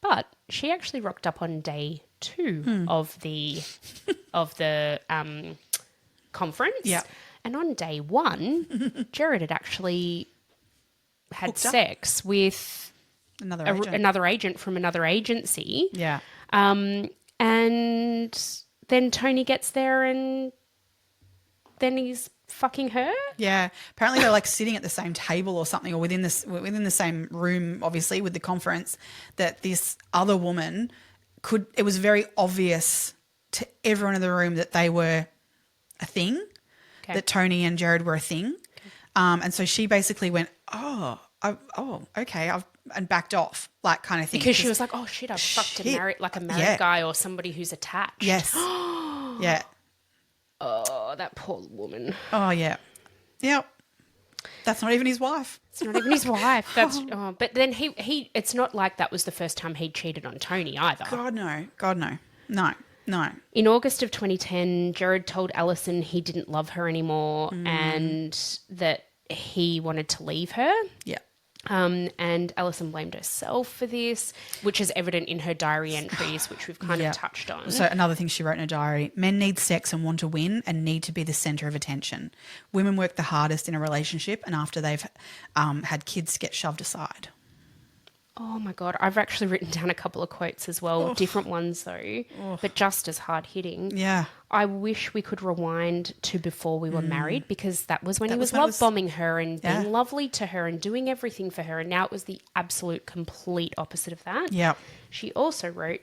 But she actually rocked up on day 2 of the conference. Yeah. And on day 1, Gerard had actually had sex with another agent from another agency. Yeah. And then Tony gets there and then he's fucking her. Yeah. Apparently they're like sitting at the same table or something, or within the same room, obviously, with the conference, that this other woman it was very obvious to everyone in the room that they were a thing, that Tony and Gerard were a thing. And so she basically went, okay, and backed off, like, kind of thing. Because she was like, oh shit, I've fucked a married guy or somebody who's attached. Yes. Yeah. Oh, that poor woman. Oh, yeah. Yep. That's not even his wife. It's not even his wife. But then he it's not like that was the first time he cheated on Tony either. God, no. No. In August of 2010, Gerard told Alison he didn't love her anymore and that he wanted to leave her. Yeah. And Alison blamed herself for this, which is evident in her diary entries, which we've kind of touched on. So another thing she wrote in her diary: men need sex and want to win and need to be the centre of attention. Women work the hardest in a relationship, and after they've had kids, get shoved aside. Oh my God. I've actually written down a couple of quotes as well, different ones though, but just as hard hitting. Yeah. I wish we could rewind to before we were married, because that was when he was love bombing her and being lovely to her and doing everything for her. And now it was the absolute complete opposite of that. Yeah. She also wrote,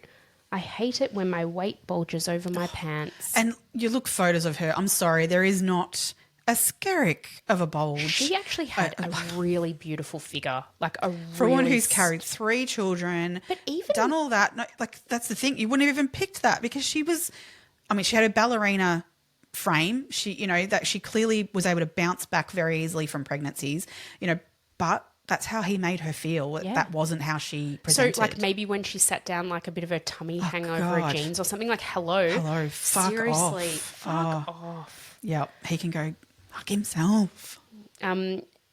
I hate it when my weight bulges over my pants. And you look photos of her. I'm sorry, there is not a skerrick of a bulge. She actually had a really beautiful figure, like a for one who's carried 3 children, but even done all that. No, like, that's the thing. You wouldn't have even picked that because she was. I mean, she had a ballerina frame. She, that she clearly was able to bounce back very easily from pregnancies. But that's how he made her feel. Yeah. That wasn't how she presented. So, like, maybe when she sat down, like, a bit of a tummy hang over her jeans or something, like, hello, fuck seriously, off. fuck off. Yeah, he can go fuck himself.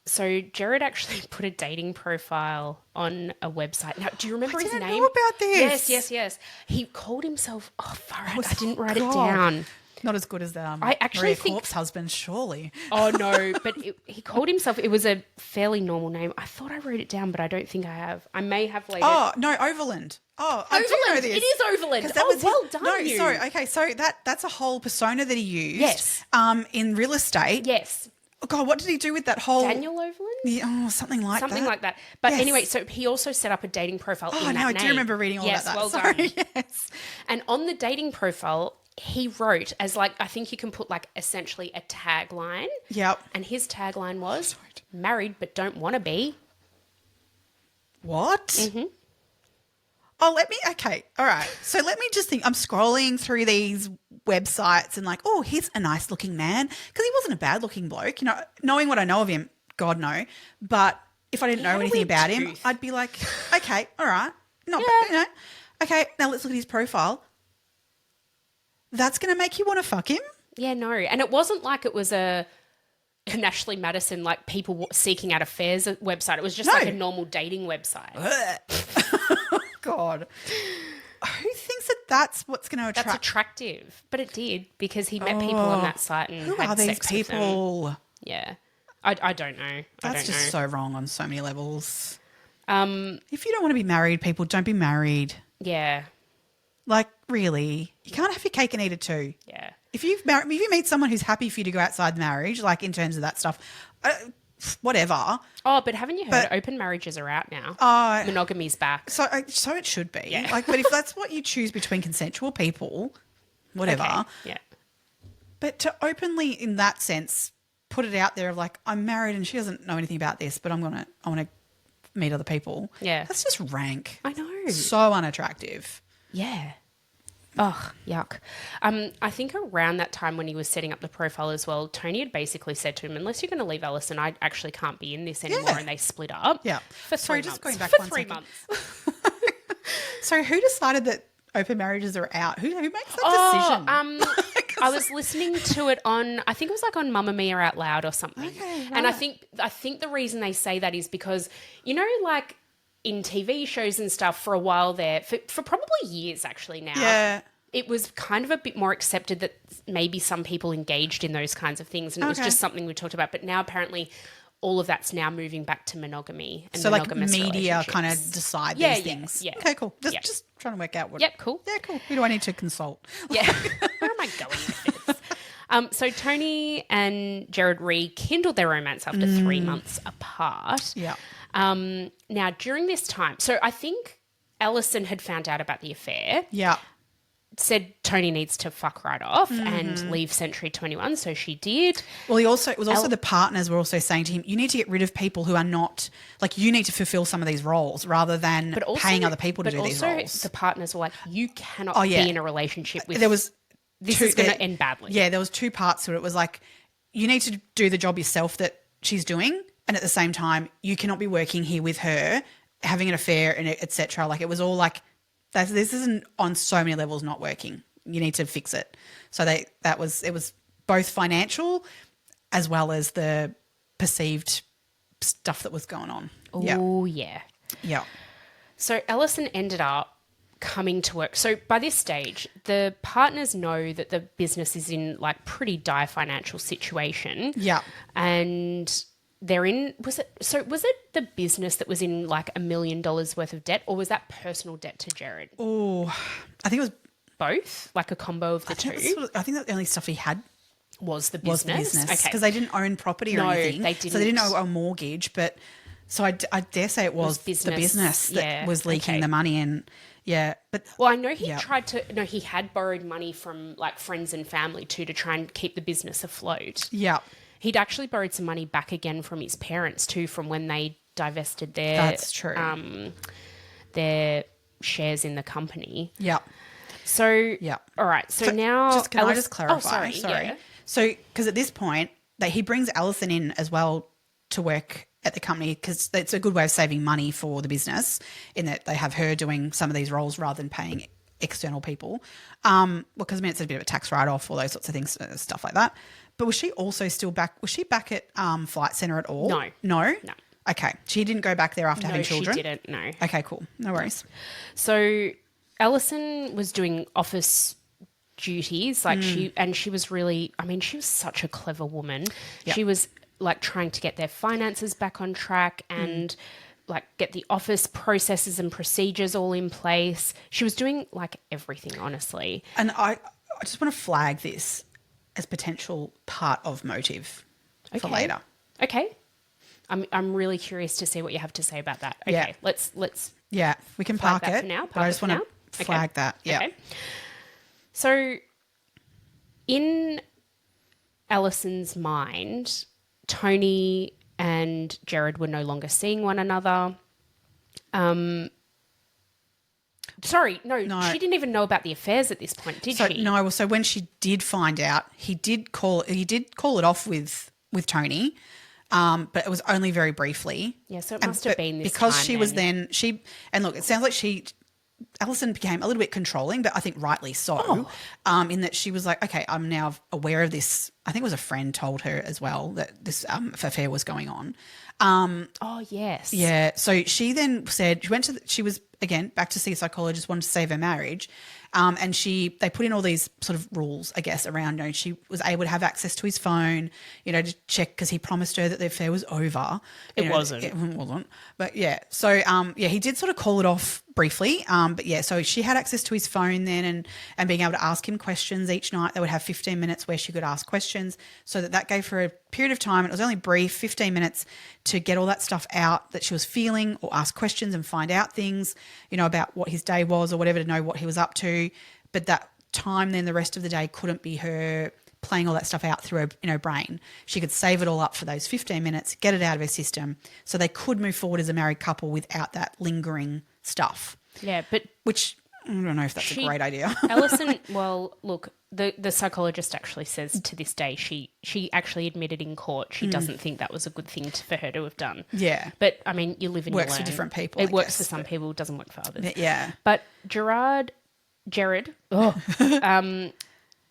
So Gerard actually put a dating profile on a website. Now, do you remember his name? I didn't know about this. Yes. He called himself. Oh, I didn't write it down. Not as good as the I actually Maria think Corp's husband, surely. Oh no, but he called himself. It was a fairly normal name. I thought I wrote it down, but I don't think I have. I may have later. Oh no, Overland. Oh, I do know this. It is Overland. Well done. No, you. sorry. Okay, so that's a whole persona that he used. Yes. In real estate. Yes. Oh, God, what did he do with that whole... Daniel Overland? Yeah, something like that. Something like that. But Yes. anyway, so he also set up a dating profile in that name. I do remember reading all about that. Well Sorry, done. yes. And on the dating profile, he wrote as like, I think you can put like essentially a tagline. Yep. And his tagline was, married but don't want to be. What? Mm-hmm. Oh, okay, all right. So let me just think. I'm scrolling through these websites and like, oh, he's a nice looking man, because he wasn't a bad looking bloke. You know, knowing what I know of him, God no. But if I didn't know anything about him, I'd be like, okay, all right, not bad, you know. Okay, now let's look at his profile. That's going to make you want to fuck him? Yeah, no. And it wasn't like it was an Ashley Madison, like people seeking out affairs website. It was just like a normal dating website. God. Who thinks that that's what's going to attract? That's attractive. But it did, because he met people on that site and Who had are these sex with them. people? Yeah. I don't know. That's just so wrong on so many levels. Um, If you don't want to be married, people, don't be married. yeah. Like, really? You can't have your cake and eat it too. Yeah. If you meet someone who's happy for you to go outside marriage, like in terms of that stuff, whatever. Oh, but haven't you heard open marriages are out now? Monogamy's back. So it should be. Yeah. Like, but if that's what you choose between consensual people, whatever. Okay. Yeah. But to openly, in that sense, put it out there of like, I'm married and she doesn't know anything about this, but I want to meet other people. Yeah. That's just rank. I know. So unattractive. Yeah. Oh, yuck. I think around that time when he was setting up the profile as well, Tony had basically said to him, unless you're going to leave Alison, I actually can't be in this anymore. Yeah. And they split up. Yeah. For 3 months. Just going back for 1 3 second. months. So who decided that open marriages are out? Who makes that decision? I was listening to it on, I think it was like on Mamma Mia Out Loud or something. Okay, And I right. think the reason they say that is because, you know, like in TV shows and stuff for a while there, for probably years actually now. Yeah. It was kind of a bit more accepted that maybe some people engaged in those kinds of things, and it was just something we talked about. But now apparently all of that's now moving back to monogamy and So like monogamous media kind of relationships. decide Yeah, these yeah, things. yeah. Okay, cool. Yeah. Just trying to work out what. Yep, cool. Yeah, cool. Who do I need to consult? Yeah. Where am I going with this? So Tony and Gerard rekindled their romance after 3 months apart. Yeah. Now, during this time, so I think Alison had found out about the affair, Yeah. said Tony needs to fuck right off and leave Century 21, so she did. Well, it was also the partners were also saying to him, you need to get rid of people who are not, like, you need to fulfill some of these roles rather than paying other people to do these roles. The partners were like, you cannot be in a relationship with... This is going to end badly. Yeah, there was 2 parts to it. It was like, you need to do the job yourself that she's doing, and at the same time, you cannot be working here with her, having an affair, and etc. Like, it was all like, this isn't on so many levels not working. You need to fix it. So it was both financial as well as the perceived stuff that was going on. Oh, yeah. Yeah. So Alison ended up coming to work. So by this stage, the partners know that the business is in like pretty dire financial situation. Yeah. And they're in, was it the business that was in like $1 million worth of debt, or was that personal debt to Gerard? Oh, I think it was Both, like a combo of the two. I think that the only stuff he had Was the business. Okay. Okay. Because they didn't own property or No, anything. they didn't. So they didn't owe a mortgage, but so I dare say it was the business that yeah, was leaking okay. the money and but Well, I know he had borrowed money from like friends and family too to try and keep the business afloat. yeah. He'd actually borrowed some money back again from his parents too, from when they divested their That's true. Their shares in the company. Yeah. So Yeah. all right. So now can I just clarify? Oh, sorry. Yeah. So because at this point that he brings Alison in as well to work at the company, because it's a good way of saving money for the business in that they have her doing some of these roles rather than paying external people. Because I mean it's a bit of a tax write-off, all those sorts of things, stuff like that. But was she also still back? Was she back at Flight Centre at all? No. No? No. Okay. She didn't go back there after having children? She didn't, no. Okay, cool. No worries. So Alison was doing office duties, like she was really, I mean, she was such a clever woman. Yep. She was like trying to get their finances back on track and like get the office processes and procedures all in place. She was doing like everything, honestly. And I just want to flag this as potential part of motive. for later. Okay. I'm really curious to see what you have to say about that. Okay, let's Yeah, we can park that it. for now. But I just want to flag that. Yeah. Okay. So in Alison's mind, Tony and Gerard were no longer seeing one another. Sorry, no, she didn't even know about the affairs at this point, did she? No, well, so when she did find out, he did call it off with Tony, but it was only very briefly. Yeah, so it must have been this because time she was then and look, it sounds like Alison became a little bit controlling, but I think rightly so, in that she was like, okay, I'm now aware of this. I think it was a friend told her as well that this affair was going on. Oh, yes. Yeah. So she then said she was again back to see a psychologist, wanted to save her marriage. And they put in all these sort of rules, I guess, around, she was able to have access to his phone, to check, because he promised her that the affair was over. It wasn't. It wasn't. But yeah. So, he did sort of call it off briefly. But yeah, so she had access to his phone then and being able to ask him questions each night. They would have 15 minutes where she could ask questions, so that gave her a period of time. It was only brief, 15 minutes, to get all that stuff out that she was feeling, or ask questions and find out things, about what his day was or whatever, to know what he was up to. But that time then, the rest of the day, couldn't be her playing all that stuff out through her, brain. She could save it all up for those 15 minutes, get it out of her system, so they could move forward as a married couple without that lingering stuff. Yeah, but which I don't know if that's a great idea. Allison, well, look, the psychologist actually says to this day, she actually admitted in court she doesn't think that was a good thing for her to have done. Yeah. But, I mean, you live and you learn. Works for different people, It I works guess, for some people, doesn't work for others. Yeah. But Gerard,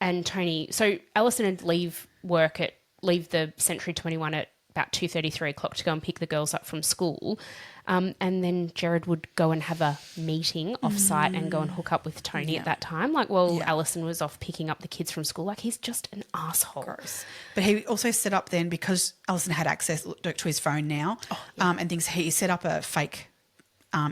and Tony, so Allison would leave the Century 21 at about 2:30, 3 o'clock to go and pick the girls up from school. And then Gerard would go and have a meeting off-site and go and hook up with Tony at that time. Allison was off picking up the kids from school. He's just an asshole. Gross. But he also set up then, because Allison had access to his phone now, and things, he set up a fake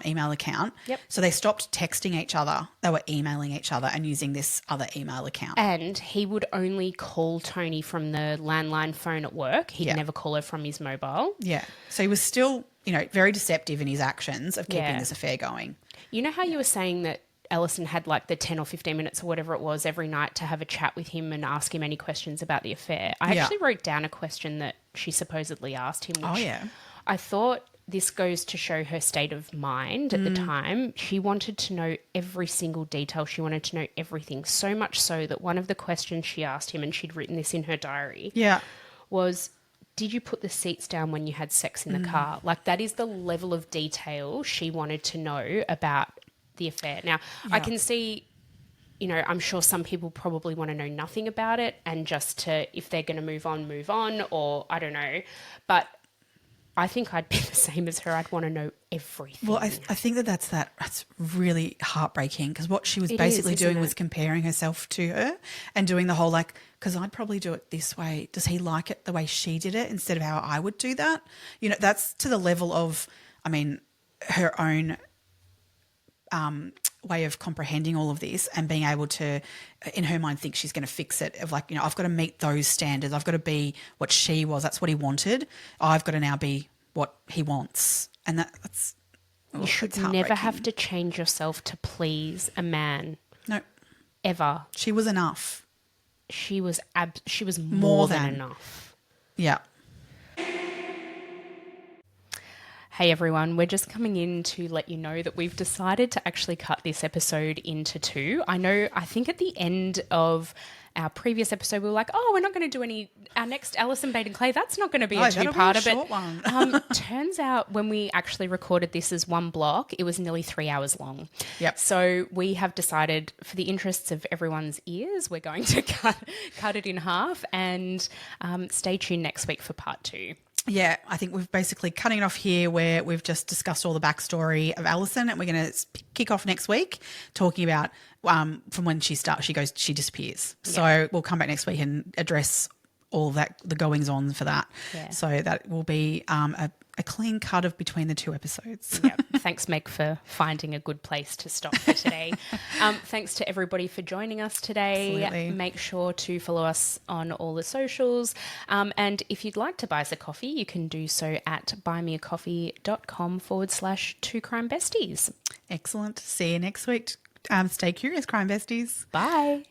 email account. Yep. So they stopped texting each other. They were emailing each other and using this other email account. And he would only call Tony from the landline phone at work. He'd never call her from his mobile. Yeah. So he was still, very deceptive in his actions of keeping this affair going. You know how you were saying that Allison had the 10 or 15 minutes or whatever it was every night to have a chat with him and ask him any questions about the affair? I actually wrote down a question that she supposedly asked him, which I thought this goes to show her state of mind at the time. She wanted to know every single detail. She wanted to know everything, so much so that one of the questions she asked him, and she'd written this in her diary, was, did you put the seats down when you had sex in the car? That is the level of detail she wanted to know about the affair. Now, I can see, I'm sure some people probably want to know nothing about it, and just if they're going to move on, or I don't know. But I think I'd be the same as her. I'd want to know everything. Well, I think that's really heartbreaking, because what she was basically doing was comparing herself to her and doing the whole because I'd probably do it this way. Does he like it the way she did it instead of how I would do that? That's to the level of, her own way of comprehending all of this and being able to, in her mind, think she's going to fix it. Of I've got to meet those standards. I've got to be what she was. That's what he wanted. I've got to now be what he wants. And that's... You should never have to change yourself to please a man. No. Ever. She was enough. She was more than enough. Yeah. Hey everyone, we're just coming in to let you know that we've decided to actually cut this episode into two. I think at the end of our previous episode we were like, we're not going to do our next Allison Baden-Clay, that's not going to be a two-parter. Short one. Turns out when we actually recorded this as one block, it was nearly 3 hours long. Yep. So we have decided, for the interests of everyone's ears, we're going to cut it in half, and stay tuned next week for part 2. Yeah, I think we've basically cutting it off here, where we've just discussed all the backstory of Allison, and we're going to kick off next week talking about from when she disappears. So we'll come back next week and address all that, the goings on for that. Yeah. So that will be a clean cut of between the 2 episodes. Yep. Thanks, Meg, for finding a good place to stop for today. Thanks to everybody for joining us today. Absolutely. Make sure to follow us on all the socials. And if you'd like to buy us a coffee, you can do so at buymeacoffee.com/2crimebesties. Excellent. See you next week. Stay curious, Crime Besties. Bye.